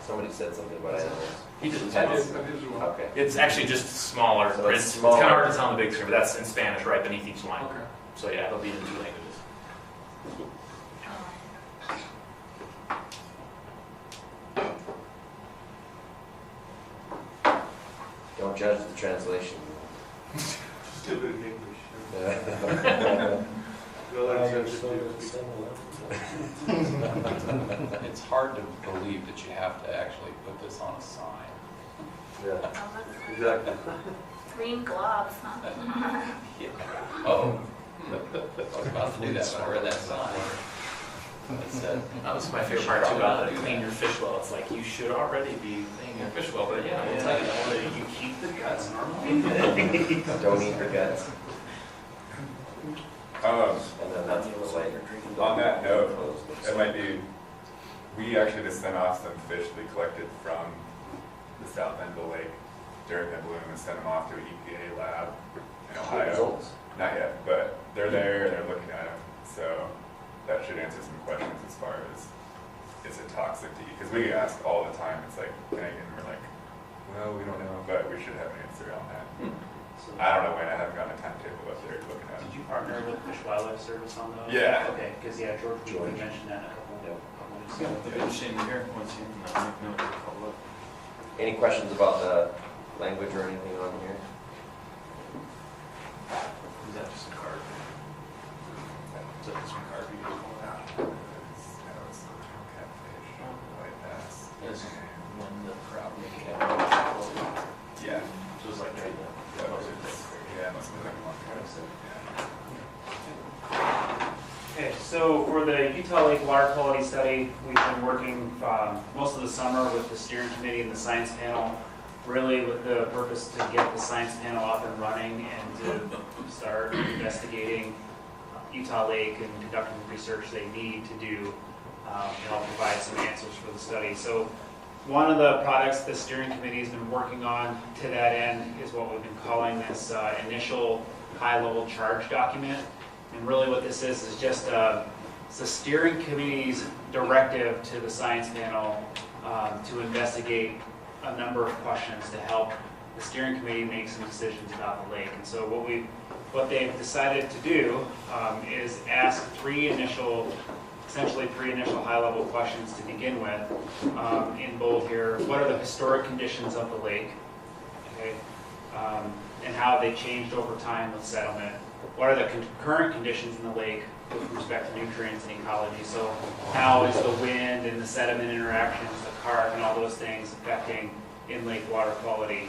somebody said something about animals. He did. I did as well. Okay. It's actually just smaller So print. it's It's smaller. kind of hard to tell on the big screen, but that's in Spanish right beneath each line. Okay. So yeah, it'll be in 2 languages. Don't judge the translation. Just do it in English. Yeah. Well, that's You're just- still at 7-Eleven. It's hard to believe that you have to actually put this on a sign. Exactly. Green gloves, huh? Yeah. Oh. I was about to do that when I read that sign. It said, That was my favorite part too about the clean your fish well. It's like you should already be cleaning your fish well, but yeah, I'll tell you that. You keep the guts normally. Don't eat your guts. And then that's the like. On that note, it might be, we actually just sent off some fish we collected from the south end of the lake during the bloom and sent them off to an EPA lab in Ohio. Results. Not yet, but they're there and they're looking at them. So that should answer some questions as far as, is it toxic to eat? Because we get asked all the time, it's like, can I get, and we're like, Well, we don't know, but we should have an answer on that. So, I don't know when, I haven't gotten a timetable up there looking at did it. you partner with Fish Wildlife Service on those? Yeah. Okay, because George mentioned that a couple weeks ago. It'll be interesting to hear once you make note of the follow-up. Any questions about the language or anything on here? Is that just a card? Is that just a card you just pull out? Yes, when the crowd make it out. Yeah. So it's like right Yeah, it must have been like Okay, so for the Utah Lake Water Quality Study, we've been working most of the summer with the steering committee and the science panel, really with the purpose to get the science panel up and running and to start investigating Utah Lake and conducting the research they need to do to help provide some answers for the study. So one of the products the steering committee has been working on to that end is what we've been calling this initial high-level charge document. And really what this is just it's the steering committee's directive to the science panel to investigate a number of questions to help the steering committee make some decisions about the lake. And so what they've decided to do is ask essentially three initial high-level questions to begin with. In bold here, what are the historic conditions of the lake? Okay, and how they changed over time with settlement. What are the current conditions in the lake with respect to nutrients and ecology? So how is the wind and the sediment interactions, the carp and all those things affecting in-lake water quality?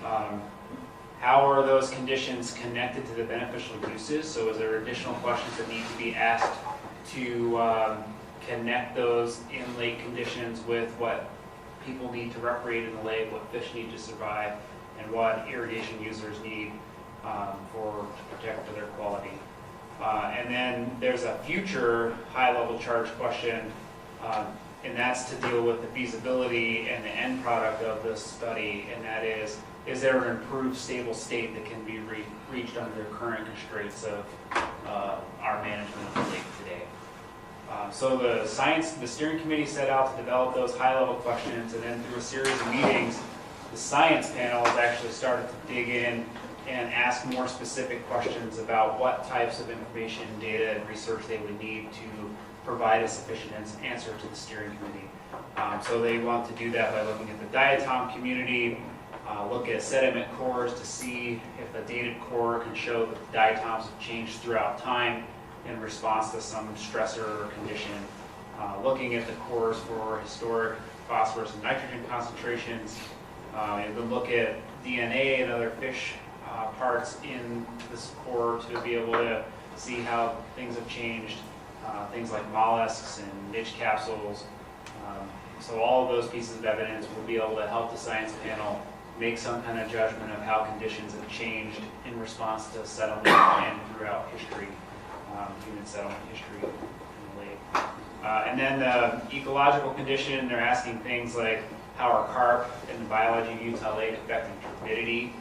How are those conditions connected to the beneficial uses? So is there additional questions that need to be asked to connect those in-lake conditions with what people need to recreate in the lake, what fish need to survive, and what irrigation users need to protect for their quality. And then there's a future high-level charge question, and that's to deal with the feasibility and the end product of this study, and that is there an improved stable state that can be reached under the current constraints of our management of the lake today? So the steering committee set out to develop those high-level questions, and then through a series of meetings, the science panel has actually started to dig in and ask more specific questions about what types of information, data, and research they would need to provide a sufficient answer to the steering committee. So they want to do that by looking at the diatom community, look at sediment cores to see if the dated core can show that the diatoms have changed throughout time in response to some stressor or condition, looking at the cores for historic phosphorus and nitrogen concentrations, and then look at DNA and other fish parts in this core to be able to see how things have changed, things like mollusks and niche capsules. So all of those pieces of evidence will be able to help the science panel make some kind of judgment of how conditions have changed in response to settlement and throughout history, human settlement history in the lake. And then the ecological condition, they're asking things like how are carp and the biology of Utah Lake affecting turbidity?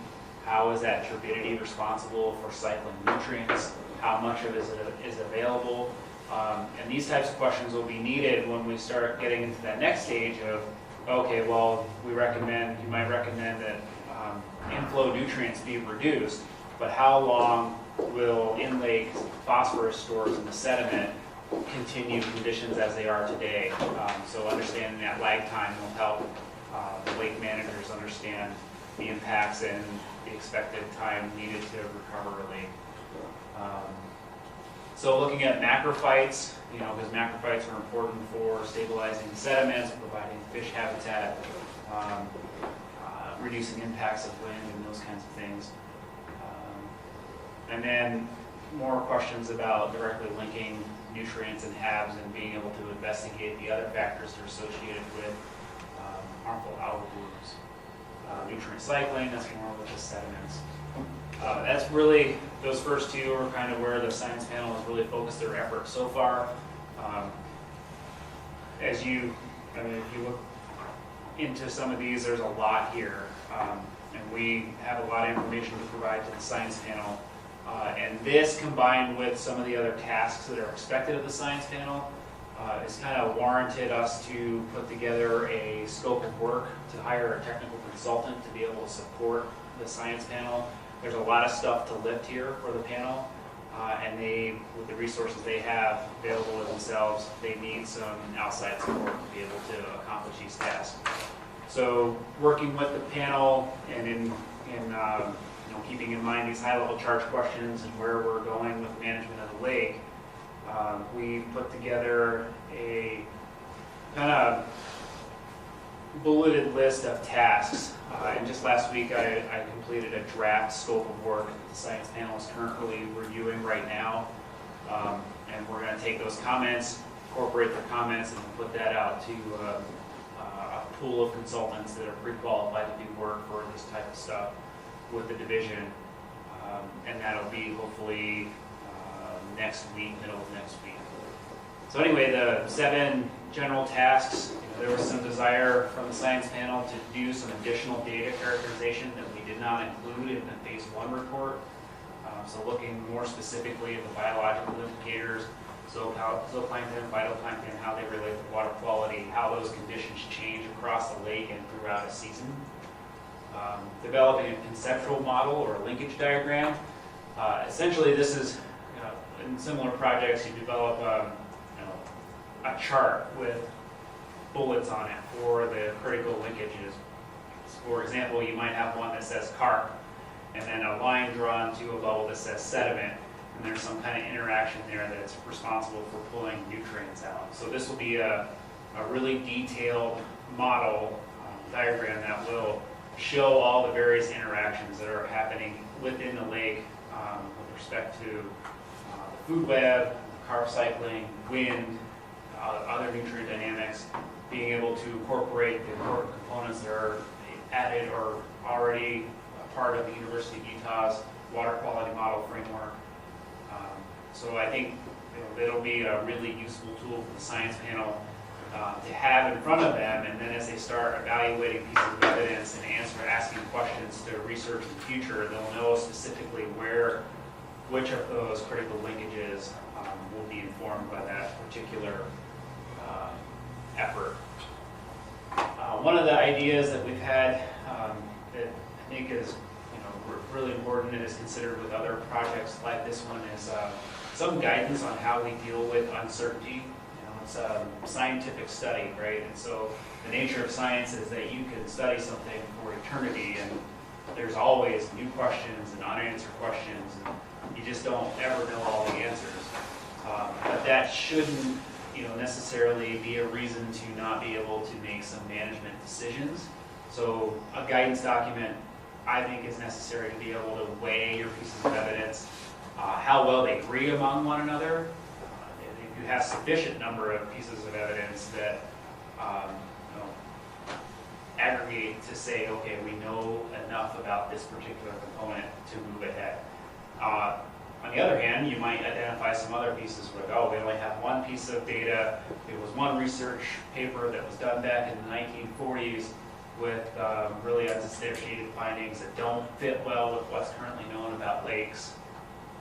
How is that turbidity responsible for cycling nutrients? How much of it is available? And these types of questions will be needed when we start getting into that next stage of, okay, well, you might recommend that inflow nutrients be reduced, but how long will in-lake phosphorus stores in the sediment continue conditions as they are today? So understanding that lag time will help the lake managers understand the impacts and the expected time needed to recover a lake. So looking at macrophytes, because macrophytes are important for stabilizing sediments, providing fish habitat, reducing impacts of wind and those kinds of things. And then more questions about directly linking nutrients and HABs and being able to investigate the other factors that are associated with harmful algal blooms. Nutrient cycling, that's more with the sediments. That's really, those first two are kind of where the science panel has really focused their efforts so far. If you look into some of these, there's a lot here. And we have a lot of information to provide to the science panel. And this combined with some of the other tasks that are expected of the science panel it's kind of warranted us to put together a scope of work to hire a technical consultant to be able to support the science panel. There's a lot of stuff to lift here for the panel, and they, with the resources they have available to themselves, they need some outside support to be able to accomplish these tasks. So working with the panel and in keeping in mind these high-level charge questions and where we're going with management of the lake, we put together a kind of bulleted list of tasks. And just last week, I completed a draft scope of work that the science panel is currently reviewing right now. And we're going to take those comments, incorporate their comments, and put that out to a pool of consultants that are pre-qualified to do work for this type of stuff with the division. And that'll be hopefully next week, middle of next week. So anyway, the 7 general tasks, there was some desire from the science panel to do some additional data characterization that we did not include in the phase 1 report. So looking more specifically at the biological indicators, zooplankton, phytoplankton, how they relate to water quality, how those conditions change across the lake and throughout a season. Developing a conceptual model or a linkage diagram. Essentially, this is, in similar projects, you develop a chart with bullets on it for the critical linkages. For example, you might have one that says carp, and then a line drawn to a bubble that says sediment, and there's some kind of interaction there that's responsible for pulling nutrients out. So this will be a really detailed model diagram that will show all the various interactions that are happening within the lake with respect to the food web, carp cycling, wind, other nutrient dynamics, being able to incorporate the important components that are added or already a part of the University of Utah's water quality model framework. So I think it'll be a really useful tool for the science panel to have in front of them, and then as they start evaluating pieces of evidence and asking questions to research in the future, they'll know specifically which of those critical linkages will be informed by that particular effort. One of the ideas that we've had that I think is really important and is considered with other projects like this one is some guidance on how we deal with uncertainty. It's a scientific study, right? And so the nature of science is that you can study something for eternity, and there's always new questions and unanswered questions, and you just don't ever know all the answers. But that shouldn't, necessarily be a reason to not be able to make some management decisions. So a guidance document, I think, is necessary to be able to weigh your pieces of evidence, how well they agree among one another. If you have sufficient number of pieces of evidence that aggregate to say, okay, we know enough about this particular component to move ahead. On the other hand, you might identify some other pieces where, we only have one piece of data. It was one research paper that was done back in the 1940s with really unsubstantiated findings that don't fit well with what's currently known about lakes.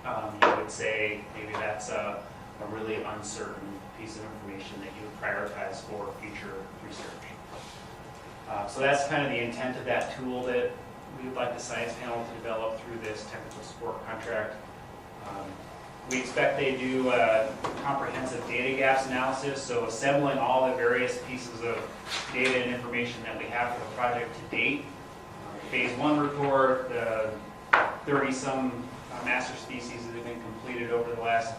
You would say maybe that's a really uncertain piece of information that you would prioritize for future research. So that's kind of the intent of that tool that we would like the science panel to develop through this technical support contract. We expect they do a comprehensive data gaps analysis, so assembling all the various pieces of data and information that we have for the project to date. Phase 1 report, the 30-some master species that have been completed over the last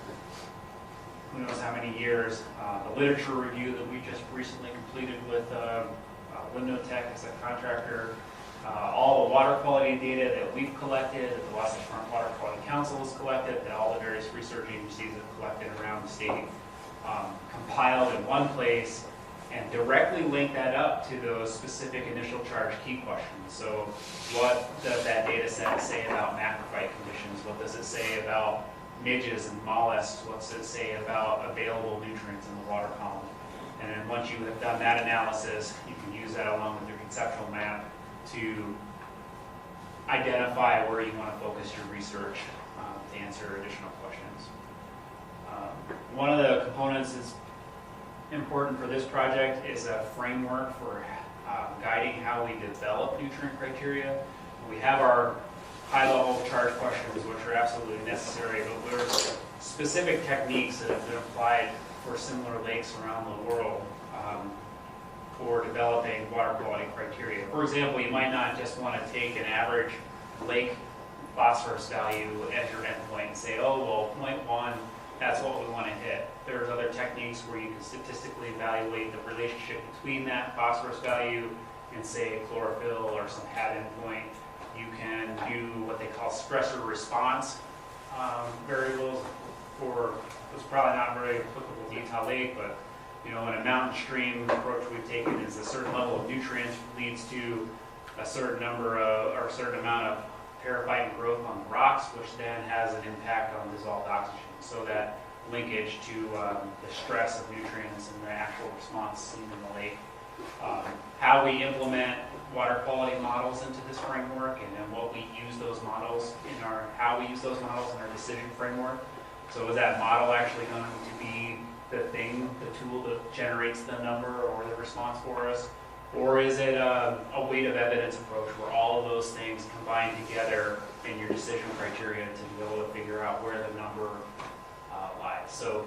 who knows how many years. The literature review that we just recently completed with Windotech as a contractor. All the water quality data that we've collected, that the Wasatch Front Water Quality Council has collected, that all the various research agencies have collected around the state, compiled in one place, and directly link that up to those specific initial charge key questions. So what does that data set say about macrophyte conditions? What does it say about midges and mollusks? What does it say about available nutrients in the water column? And then once you have done that analysis, you can use that along with your conceptual map to identify where you want to focus your research to answer additional questions. One of the components is important for this project is a framework for guiding how we develop nutrient criteria. We have our high-level charge questions, which are absolutely necessary, but there's specific techniques that have been applied for similar lakes around the world for developing water quality criteria. For example, you might not just want to take an average lake phosphorus value as your endpoint and say, oh, well, 0.1, that's what we want to hit. There's other techniques where you can statistically evaluate the relationship between that phosphorus value and, say, chlorophyll or some HAT endpoint. You can do what they call stressor response variables for, it's probably not very applicable to Utah Lake, but in a mountain stream approach we've taken is a certain level of nutrients leads to a certain number of, or a certain amount of periphyte growth on the rocks, which then has an impact on dissolved oxygen. So that linkage to the stress of nutrients and the actual response seen in the lake. How we implement water quality models into this framework, and then what we use those models in our, how we use those models in our decision framework. So is that model actually going to be the thing, the tool that generates the number or the response for us? Or is it a weight of evidence approach where all of those things combine together in your decision criteria to be able to figure out where the number lies? So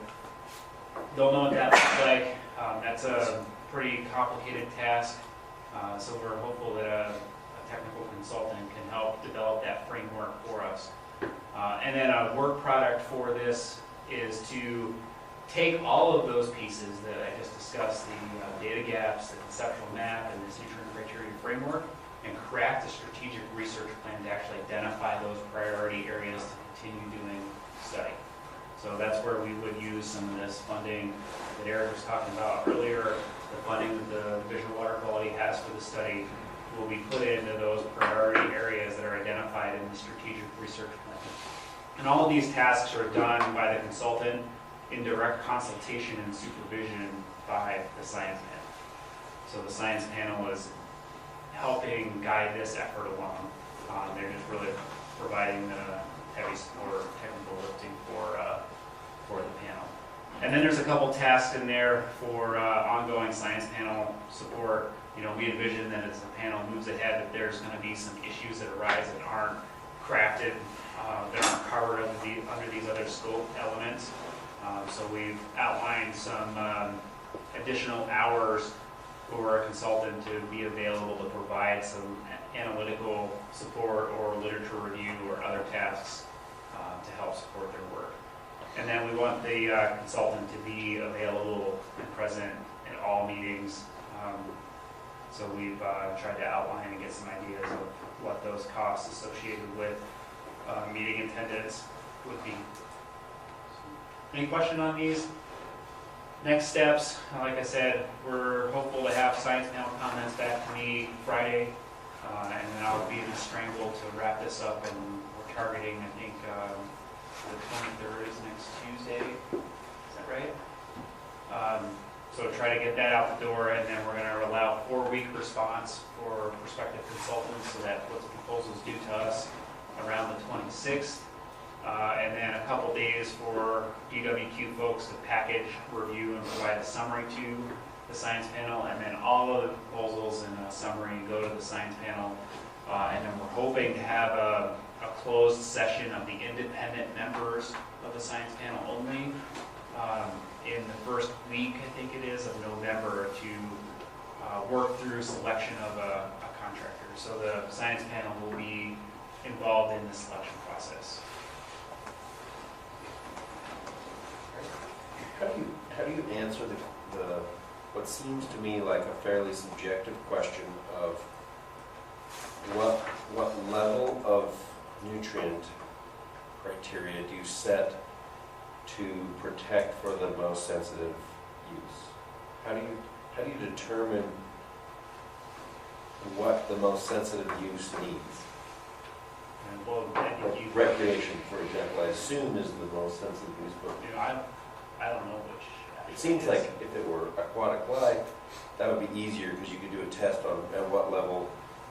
they'll know what that looks like. That's a pretty complicated task. So we're hopeful that a technical consultant can help develop that framework for us. And then a work product for this is to take all of those pieces that I just discussed, the data gaps, the conceptual map, and this nutrient criteria framework, and craft a strategic research plan to actually identify those priority areas to continue doing study. So that's where we would use some of this funding that Eric was talking about earlier. The funding that the Division of Water Quality has for the study will be put into those priority areas that are identified in the strategic research plan. And all of these tasks are done by the consultant in direct consultation and supervision by the science panel. So the science panel is helping guide this effort along. They're just really providing the heavy support, technical lifting for the panel. And then there's a couple tasks in there for ongoing science panel support. We envision that as the panel moves ahead, that there's going to be some issues that arise that aren't crafted, that aren't covered under these other scope elements. So we've outlined some additional hours for a consultant to be available to provide some analytical support or literature review or other tasks to help support their work. And then we want the consultant to be available and present at all meetings. So we've tried to outline and get some ideas of what those costs associated with meeting attendance would be. Any question on these? Next steps, like I said, we're hopeful to have science panel comments back to me Friday, and then I'll be in a strangle to wrap this up, and we're targeting, I think, the 23rd is next Tuesday. Is that right? So try to get that out the door, and then we're going to allow 4-week response for prospective consultants, so that puts proposals due to us around the 26th. And then a couple days for DWQ folks to package, review, and provide a summary to the science panel, and then all of the proposals and a summary go to the science panel. And then we're hoping to have a closed session of the independent members of the science panel only in the first week, I think it is, of November to work through selection of a contractor. So the science panel will be involved in the selection process. How do you answer the what seems to me like a fairly subjective question of what level of nutrient criteria do you set to protect for the most sensitive use? How do you determine what the most sensitive use needs? Well, I think recreation, for example, I assume is the most sensitive use, but I don't know which. It seems like if it were aquatic life, that would be easier because you could do a test on at what level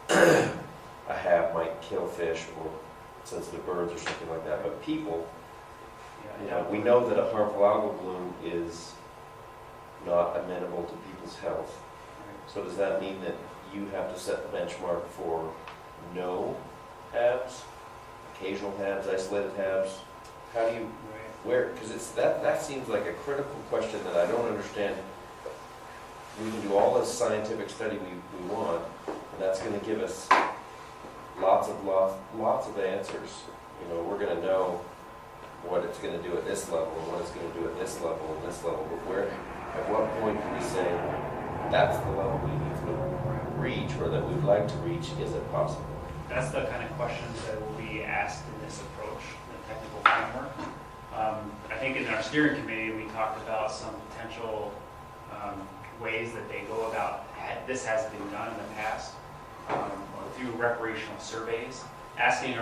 a HAB might kill fish or sensitive birds or something like that. But people, we know that a harmful algal bloom is not amenable to people's health. So does that mean that you have to set the benchmark for no HABs, occasional HABs, isolated HABs? How do you, where, because it's, that seems like a critical question that I don't understand. We can do all this scientific study we want, and that's going to give us lots of answers. You know, we're going to know what it's going to do at this level and what it's going to do at this level and this level. But where, at what point can we say that's the level we need to reach, or that we'd like to reach? Is it possible? That's the kind of questions that will be asked in this approach, the technical framework. I think in our steering committee, we talked about some potential ways that they go about, this has been done in the past, through recreational surveys. Asking a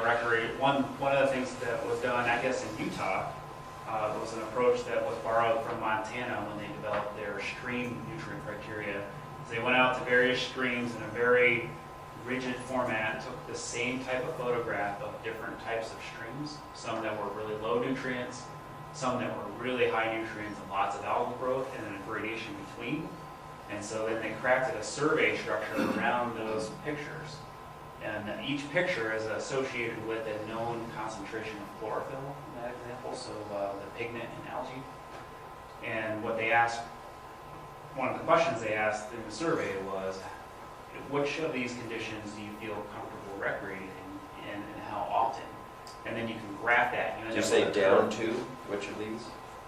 one of the things that was done, I guess, in Utah, was an approach that was borrowed from Montana when they developed their stream nutrient criteria. So they went out to various streams in a very rigid format, took the same type of photograph of different types of streams, some that were really low nutrients, some that were really high nutrients and lots of algal growth, and then a gradation between. And so then they crafted a survey structure around those pictures. And each picture is associated with a known concentration of chlorophyll in that example, so the pigment in algae. And what they asked, one of the questions they asked in the survey was, which of these conditions do you feel comfortable recreating in and how often? And then you can graph that. Did you say down to which of these?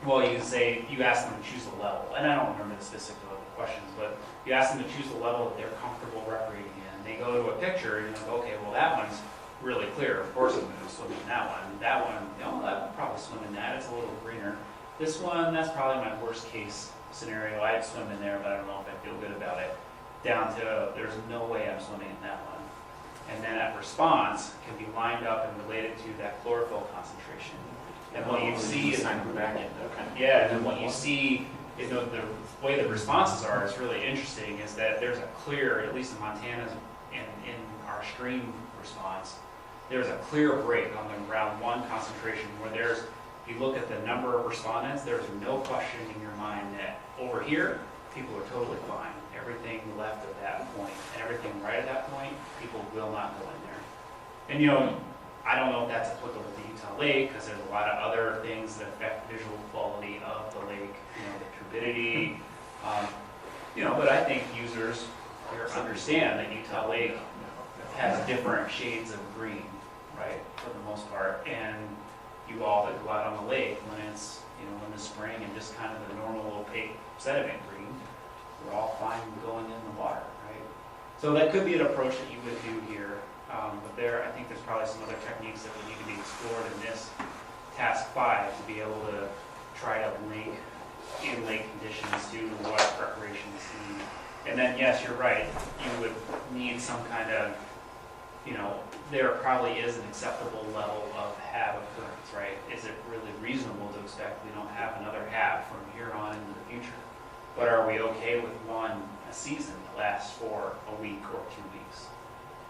Well, you say, you ask them to choose the level, and I don't remember the specifics of the questions, but you ask them to choose the level that they're comfortable recreating in. They go to a picture and you go, okay, well that one's really clear. Of course I'm going to swim in that one. That one, you know, I would probably swim in that. It's a little greener. This one, that's probably my worst case scenario. I'd swim in there, but I don't know if I feel good about it. Down to, there's no way I'm swimming in that one. And then that response can be lined up and related to that chlorophyll concentration. And what you see is, yeah, and what you see is the way the responses are is really interesting, is that there's a clear, at least in Montana and in our stream response, there's a clear break on the round one concentration where there's, if you look at the number of respondents, there's no question in your mind that over here, people are totally fine. Everything left at that point and everything right at that point, people will not go in there. And you know, I don't know if that's applicable to Utah Lake because there's a lot of other things that affect visual quality of the lake, you know, the turbidity, you know, but I think users understand that Utah Lake has different shades of green, right, for the most part, and you all that go out on the lake when it's, you know, in the spring and just kind of the normal opaque sediment green, we're all fine going in the water, right? So that could be an approach that you would do here. But there, I think there's probably some other techniques that would need to be explored in this task 5 to be able to try to link in-lake conditions to what preparations need. And then, yes, you're right, you would need some kind of, you know, there probably is an acceptable level of HAB occurrence, right? Is it really reasonable to expect we don't have another HAB from here on into the future? But are we okay with a season that lasts for a week or 2 weeks?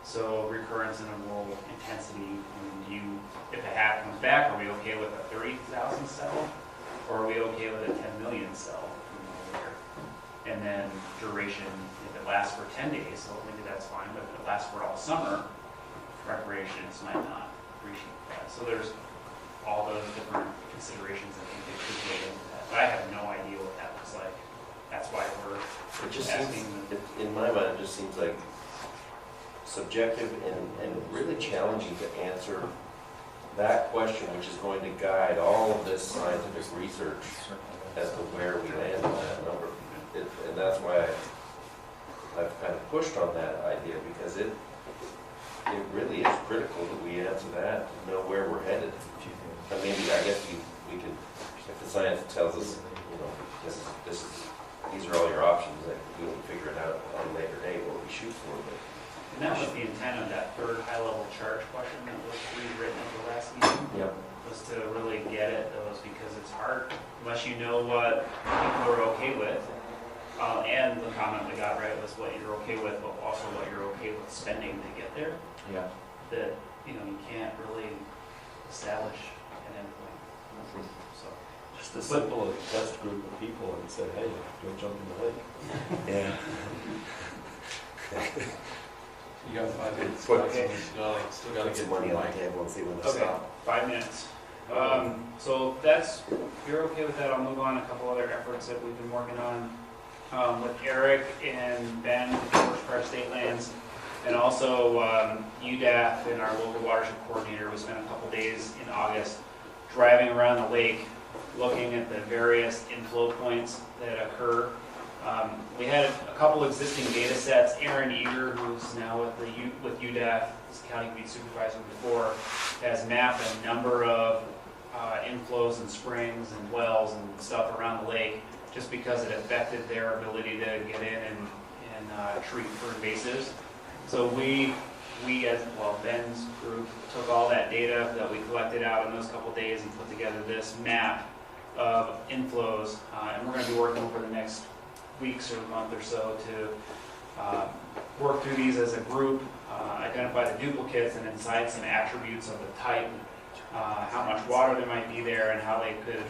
So recurrence interval, intensity, and if a HAB comes back, are we okay with a 30,000 cell? Or are we okay with a 10 million cell in the year? And then duration, if it lasts for 10 days, so maybe that's fine, but if it lasts for all summer, recreationists might not appreciate that. So there's all those different considerations I think that could go into that. But I have no idea what that looks like. That's why we're asking. In my mind, it just seems like subjective and really challenging to answer that question, which is going to guide all of this scientific research as to where we land on that number. And that's why I've kind of pushed on that idea, because it really is critical that we answer that and know where we're headed. And maybe, I guess we could, if the science tells us, you know, these are all your options, that we will figure it out on a later date what we shoot for. But and that was the intent of that third high-level charge question that was rewritten at the last meeting. Yep. Was to really get at those, because it's hard unless you know what people are okay with. And the comment we got right was what you're okay with, but also what you're okay with spending to get there. yeah. That, you know, you can't really establish an endpoint. So Just the simple as a test group of people and said, hey, go jump in the lake. Yeah. You got 5 minutes. Okay. Still gotta Put get some money money on the table and see when they Okay, stop. 5 minutes. So that's, if you're okay with that, I'll move on to a couple other efforts that we've been working on with Eric and Ben, Forest Park State Lands, and also UDAF and our local watershed coordinator. We spent a couple days in August driving around the lake, looking at the various inflow points that occur. We had a couple existing data sets. Aaron Eager, who's now with UDAF, as county weed supervisor before, has mapped a number of inflows and springs and wells and stuff around the lake, just because it affected their ability to get in and treat for invasives. So we as well, Ben's group took all that data that we collected out in those couple days and put together this map of inflows, and we're going to be working over the next weeks or month or so to work through these as a group, identify the duplicates, and then cite some attributes of the type, how much water there might be there, and how they could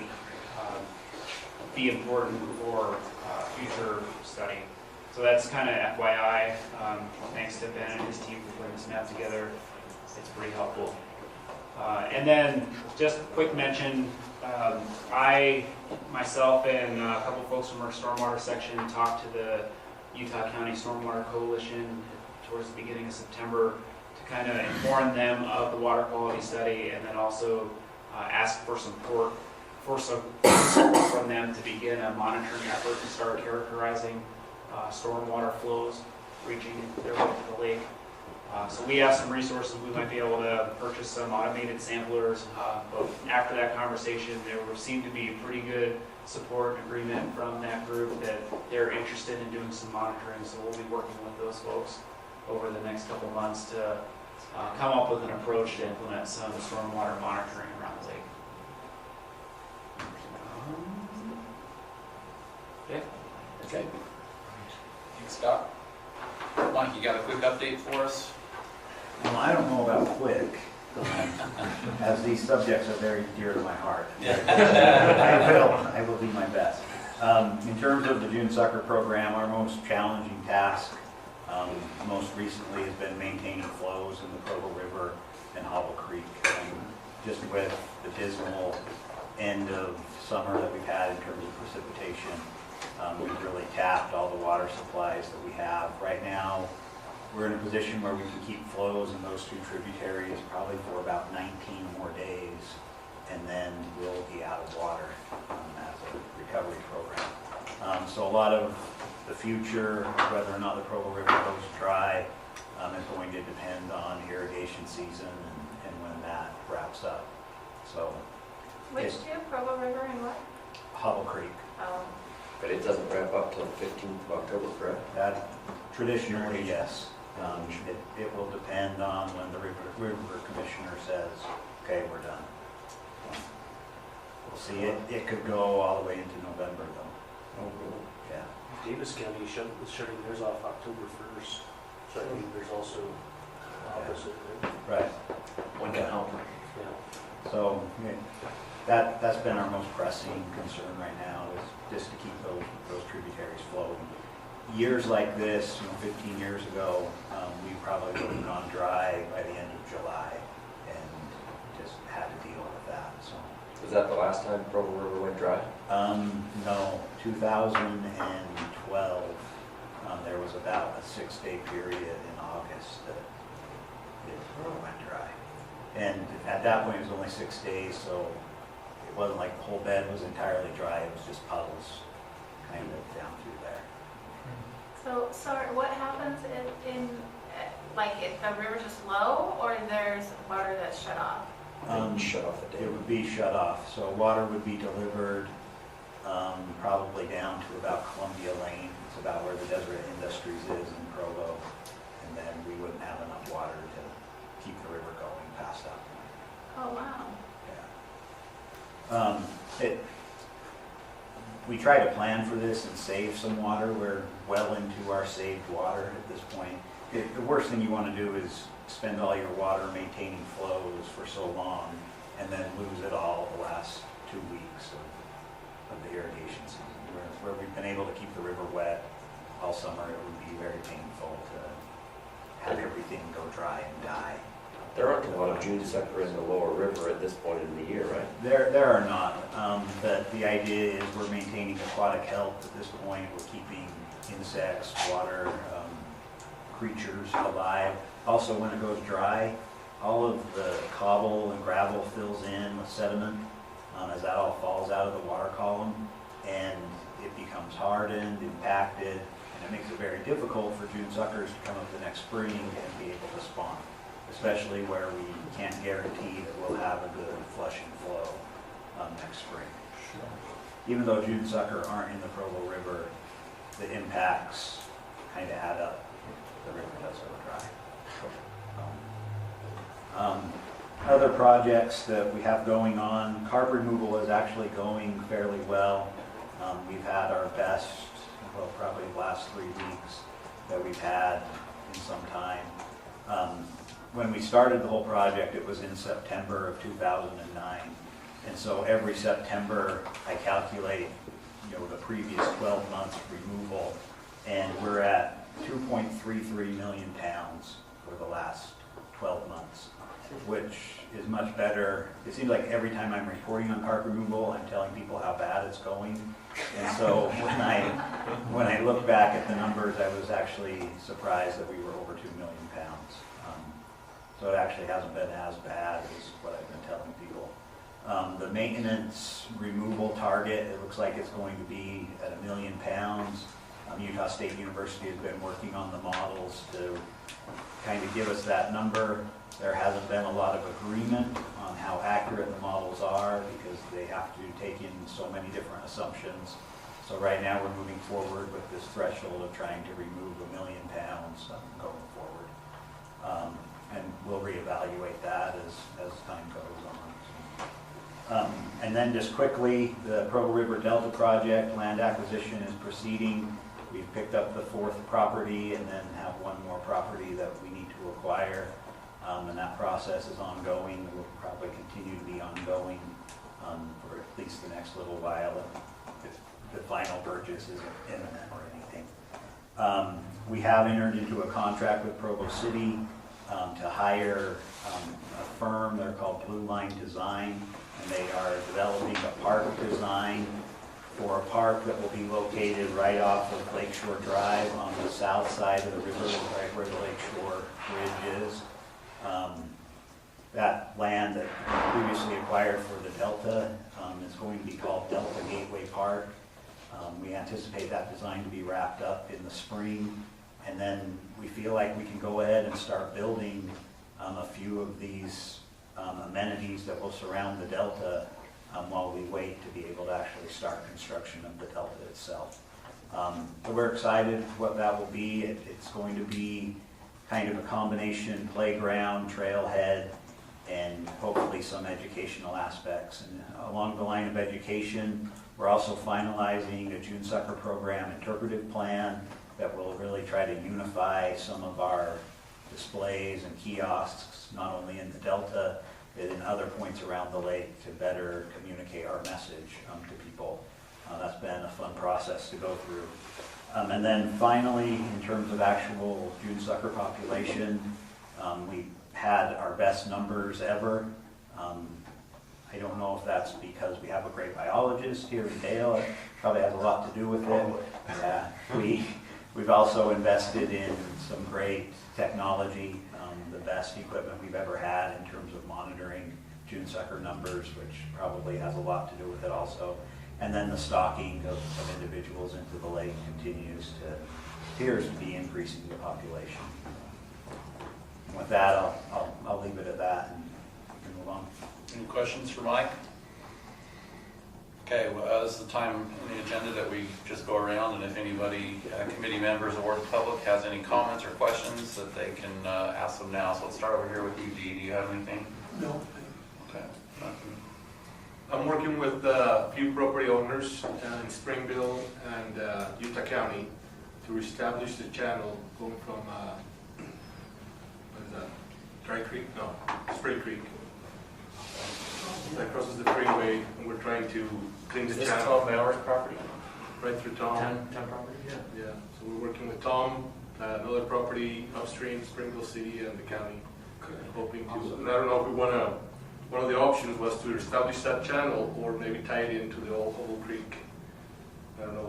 be important for future study. So that's kind of FYI. Thanks to Ben and his team for putting this map together. It's pretty helpful. And then just a quick mention, I, myself, and a couple folks from our stormwater section talked to the Utah County Stormwater Coalition towards the beginning of September to kind of inform them of the water quality study, and then also ask for support from them to begin a monitoring effort to start characterizing stormwater flows reaching their way to the lake. So we have some resources. We might be able to purchase some automated samplers, but after that conversation, there seemed to be pretty good support and agreement from that group that they're interested in doing some monitoring. So we'll be working with those folks over the next couple months to come up with an approach to implement some stormwater monitoring around the lake. Okay. Okay. Thanks, Scott. Mike, you got a quick update for us? Well, I don't know about quick, as these subjects are very dear to my heart. I will do my best. In terms of the June Sucker program, our most challenging task most recently has been maintaining flows in the Provo River and Hobble Creek. Just with the dismal end of summer that we've had in terms of precipitation, we've really tapped all the water supplies that we have. Right now, we're in a position where we can keep flows in those two tributaries probably for about 19 more days, and then we'll be out of water as a recovery program. So a lot of the future, whether or not the Provo River goes dry, is going to depend on irrigation season and when that wraps up. So, Which two? Provo River and what? Hobble Creek. But it doesn't wrap up till the 15th of October, correct? That traditionally, yes. It will depend on when the river commissioner says, okay, we're done. We'll see. It could go all the way into November though. Oh, cool. Yeah. Davis County is shutting theirs off October 1st, so I think there's also opposite, right? Right. One can help. Yeah. So yeah, that's been our most pressing concern right now, is just to keep those tributaries flowing. Years like this, 15 years ago, we probably would have gone dry by the end of July and just had to deal with that. So Was that the last time Provo River went dry? no, 2012, there was about a 6-day period in August that it went dry. And at that point, it was only 6 days, so it wasn't like the whole bed was entirely dry. It was just puddles kind of down through there. So, sorry, what happens in like, if the river's just low, or there's water that's shut off? Shut off the It dam. would be shut off, so water would be delivered probably down to about Columbia Lane. It's about where the Deseret Industries is in Provo, and then we wouldn't have enough water to keep the river going past that point. Oh, wow. Yeah. We try to plan for this and save some water. We're well into our saved water at this point. The worst thing you want to do is spend all your water maintaining flows for so long and then lose it all the last 2 weeks of the irrigation season. Where we've been able to keep the river wet all summer, it would be very painful to have everything go dry and die. There aren't a lot of June sucker in the lower river at this point in the year, right? There are not. The idea is we're maintaining aquatic health at this point. We're keeping insects, water, creatures alive. Also, when it goes dry, all of the cobble and gravel fills in with sediment as that all falls out of the water column, and it becomes hardened, impacted, and it makes it very difficult for June suckers to come up the next spring and be able to spawn, especially where we can't guarantee that we'll have a good flushing flow next spring. Even though June sucker aren't in the Provo River, the impacts kind of add up. The river does go dry. Other projects that we have going on, carp removal is actually going fairly well. We've had our best, well, probably the last 3 weeks that we've had in some time. When we started the whole project, it was in September of 2009. And so every September, I calculate, the previous 12 months removal, and we're at 2.33 million pounds for the last 12 months, which is much better. It seems like every time I'm reporting on carp removal, I'm telling people how bad it's going. And so when I look back at the numbers, I was actually surprised that we were over 2 million pounds. So it actually hasn't been as bad as what I've been telling people. The maintenance removal target, it looks like it's going to be at 1 million pounds. Utah State University has been working on the models to kind of give us that number. There hasn't been a lot of agreement on how accurate the models are because they have to take in so many different assumptions. So right now we're moving forward with this threshold of trying to remove 1 million pounds going forward. And we'll reevaluate that as time goes on. And then just quickly, the Provo River Delta project, land acquisition is proceeding. We've picked up the 4th property and then have 1 more property that we need to acquire. And that process is ongoing. It will probably continue to be ongoing for at least the next little while if the final purchase isn't imminent or anything. We have entered into a contract with Provo City to hire a firm. They're called Blue Line Design, and they are developing a park design for a park that will be located right off of Lakeshore Drive on the south side of the river, right where the Lakeshore Bridge is. That land that we previously acquired for the Delta is going to be called Delta Gateway Park. We anticipate that design to be wrapped up in the spring, and then we feel like we can go ahead and start building a few of these amenities that will surround the Delta while we wait to be able to actually start construction of the Delta itself. So we're excited what that will be. It's going to be kind of a combination playground, trailhead, and hopefully some educational aspects. And along the line of education, we're also finalizing a June Sucker Program interpretive plan that will really try to unify some of our displays and kiosks, not only in the Delta, but in other points around the lake to better communicate our message to people. That's been a fun process to go through. And then finally, in terms of actual June sucker population, we had our best numbers ever. I don't know if that's because we have a great biologist here in Dale. It probably has a lot to do with it. Yeah, we've also invested in some great technology, the best equipment we've ever had in terms of monitoring June sucker numbers, which probably has a lot to do with it also. And then the stocking of individuals into the lake appears to be increasing the population. And with that, I'll leave it at that and we can move on. Any questions for Mike? Okay, well, this is the time in the agenda that we just go around, and if anybody, committee members or the public has any comments or questions, that they can ask them now. So let's start over here with you, Dee. Do you have anything? No. Okay, nothing. I'm working with a few property owners in Springville and Utah County to establish the channel going from, what is that, Dry Creek? No, Spring Creek. that crosses the freeway, and we're trying to clean the Is this channel 12 hours property? right through Tom. 10 property? Yeah. Yeah, so we're working with Tom, another property upstream, Springville City and the county, hoping to, and I don't know if we wanna, one of the options was to establish that channel or maybe tie it into the old Hubble Creek. I don't know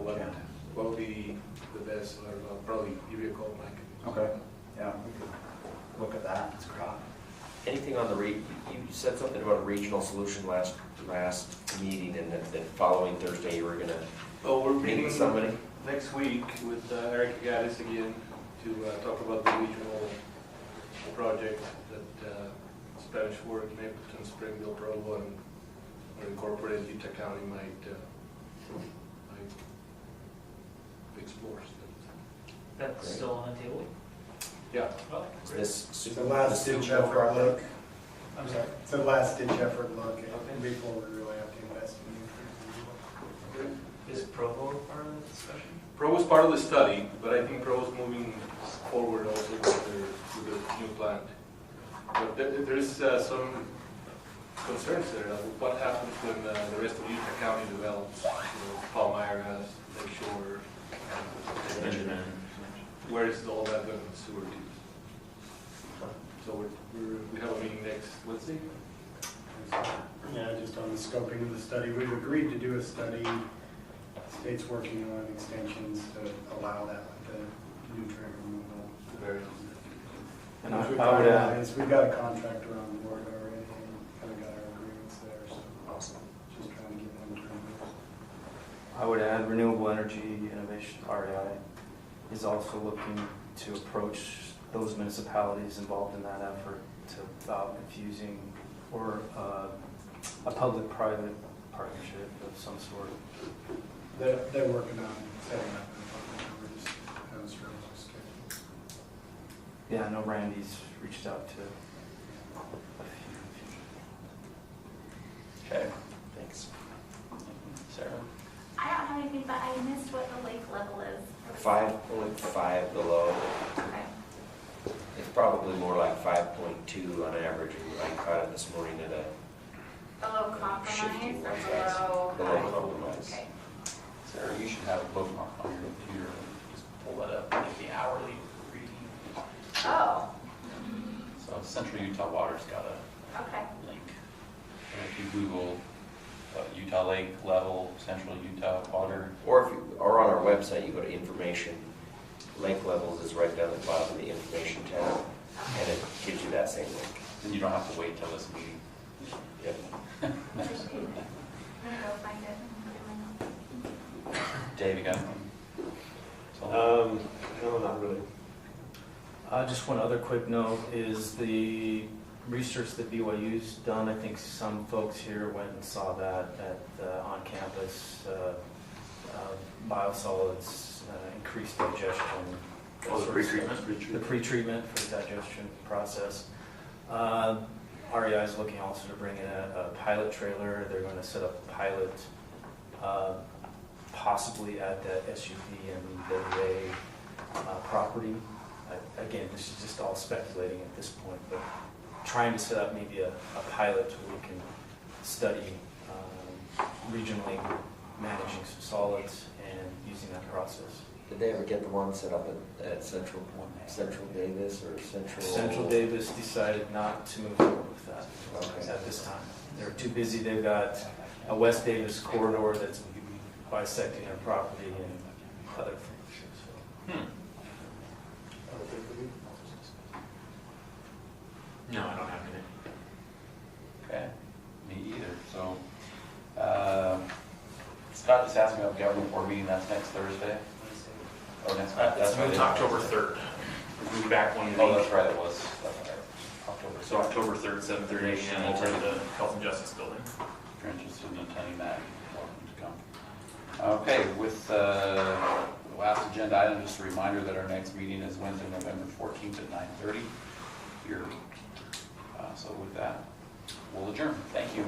what would be the best, I don't know, probably give you a call, Mike. Okay, yeah, we could look at that. Anything on the you said something about a regional solution last meeting, and then following Thursday you were gonna Oh, we're meet meeting with somebody? next week with Eric Gaddis again to talk about the regional project that Spanish Fork, Mapleton, Springville, Provo, and or incorporated Utah County might explore. That's Great. still on the table? Yeah. Well, This It's super, the the last ditch super effort project? look. I'm sorry, it's the last ditch effort look, and before we really have to invest in anything. is Provo part of the discussion? Pro is part of the study, but I think Pro is moving forward also with the new plant. But there's some concerns there. What happens when the rest of Utah County develops? Palmyra, Lake Shore, Benjamin. where is all that going to sewer to? So we have a meeting next Wednesday. Yeah, just on the scoping of the study, we've agreed to do a study. State's working on extensions to allow that, the nutrient removal. And Which we've I would add, finalized. We've got a contractor on board already, and kind of got our agreements there, so. Awesome. Just trying to get them turned. I would add Renewable Energy Innovation, REI, is also looking to approach those municipalities involved in that effort about infusing or a public-private partnership of some sort. They're working on setting up a partnership, we're just having struggles with schedule. Yeah, I know Randy's reached out to a few. Okay, Thanks. Sarah? I don't have anything, but I missed what the lake level is. 5.5 below. Okay. It's probably more like 5.2 on average. I caught it this morning at a Below compromise shifty or one size. below? Below compromise. Okay. Sarah, you should have a bookmark on your computer. Just pull that up, like the hourly reading. Oh, So Central Utah Water's got a okay. link. And if you Google Utah Lake level, Central Utah Water, Or on our website, you go to information. Lake levels is right down at the bottom of the information tab, and it gives you that same link. then you don't have to wait till this meeting. Yep. Appreciate it. I'm gonna go find it. Dave, you got anything? No, not really. Just one other quick note is the research that BYU's done. I think some folks here went and saw that at on campus. Biosolids, increased digestion. Oh, the pre-treatment? The pre-treatment for the digestion process. REI is looking also to bring in a pilot trailer. They're going to set up a pilot possibly at that SUP and WA property. Again, this is just all speculating at this point, but trying to set up maybe a pilot where we can study regionally managing some solids and using that process. Did they ever get the one set up at Central Davis or Central Davis decided not to move forward with that Okay. at this time. They're too busy. They've got a West Davis corridor that's bisecting their property and other things. So. No, I don't have any. Okay, me either. So, Scott just asked me about government board meeting, that's next Thursday? Oh, next, It's that's moved right. to October 3rd. We moved back one week. Oh, that's right, it was, that's right. October. So October 3rd, 7:30 a.m. over at the Health and Justice Building. If you're interested in attending that, you're welcome to come. Okay, with the last agenda item, just a reminder that our next meeting is Wednesday, November 14th at 9:30 here. So with that, we'll adjourn. Thank you.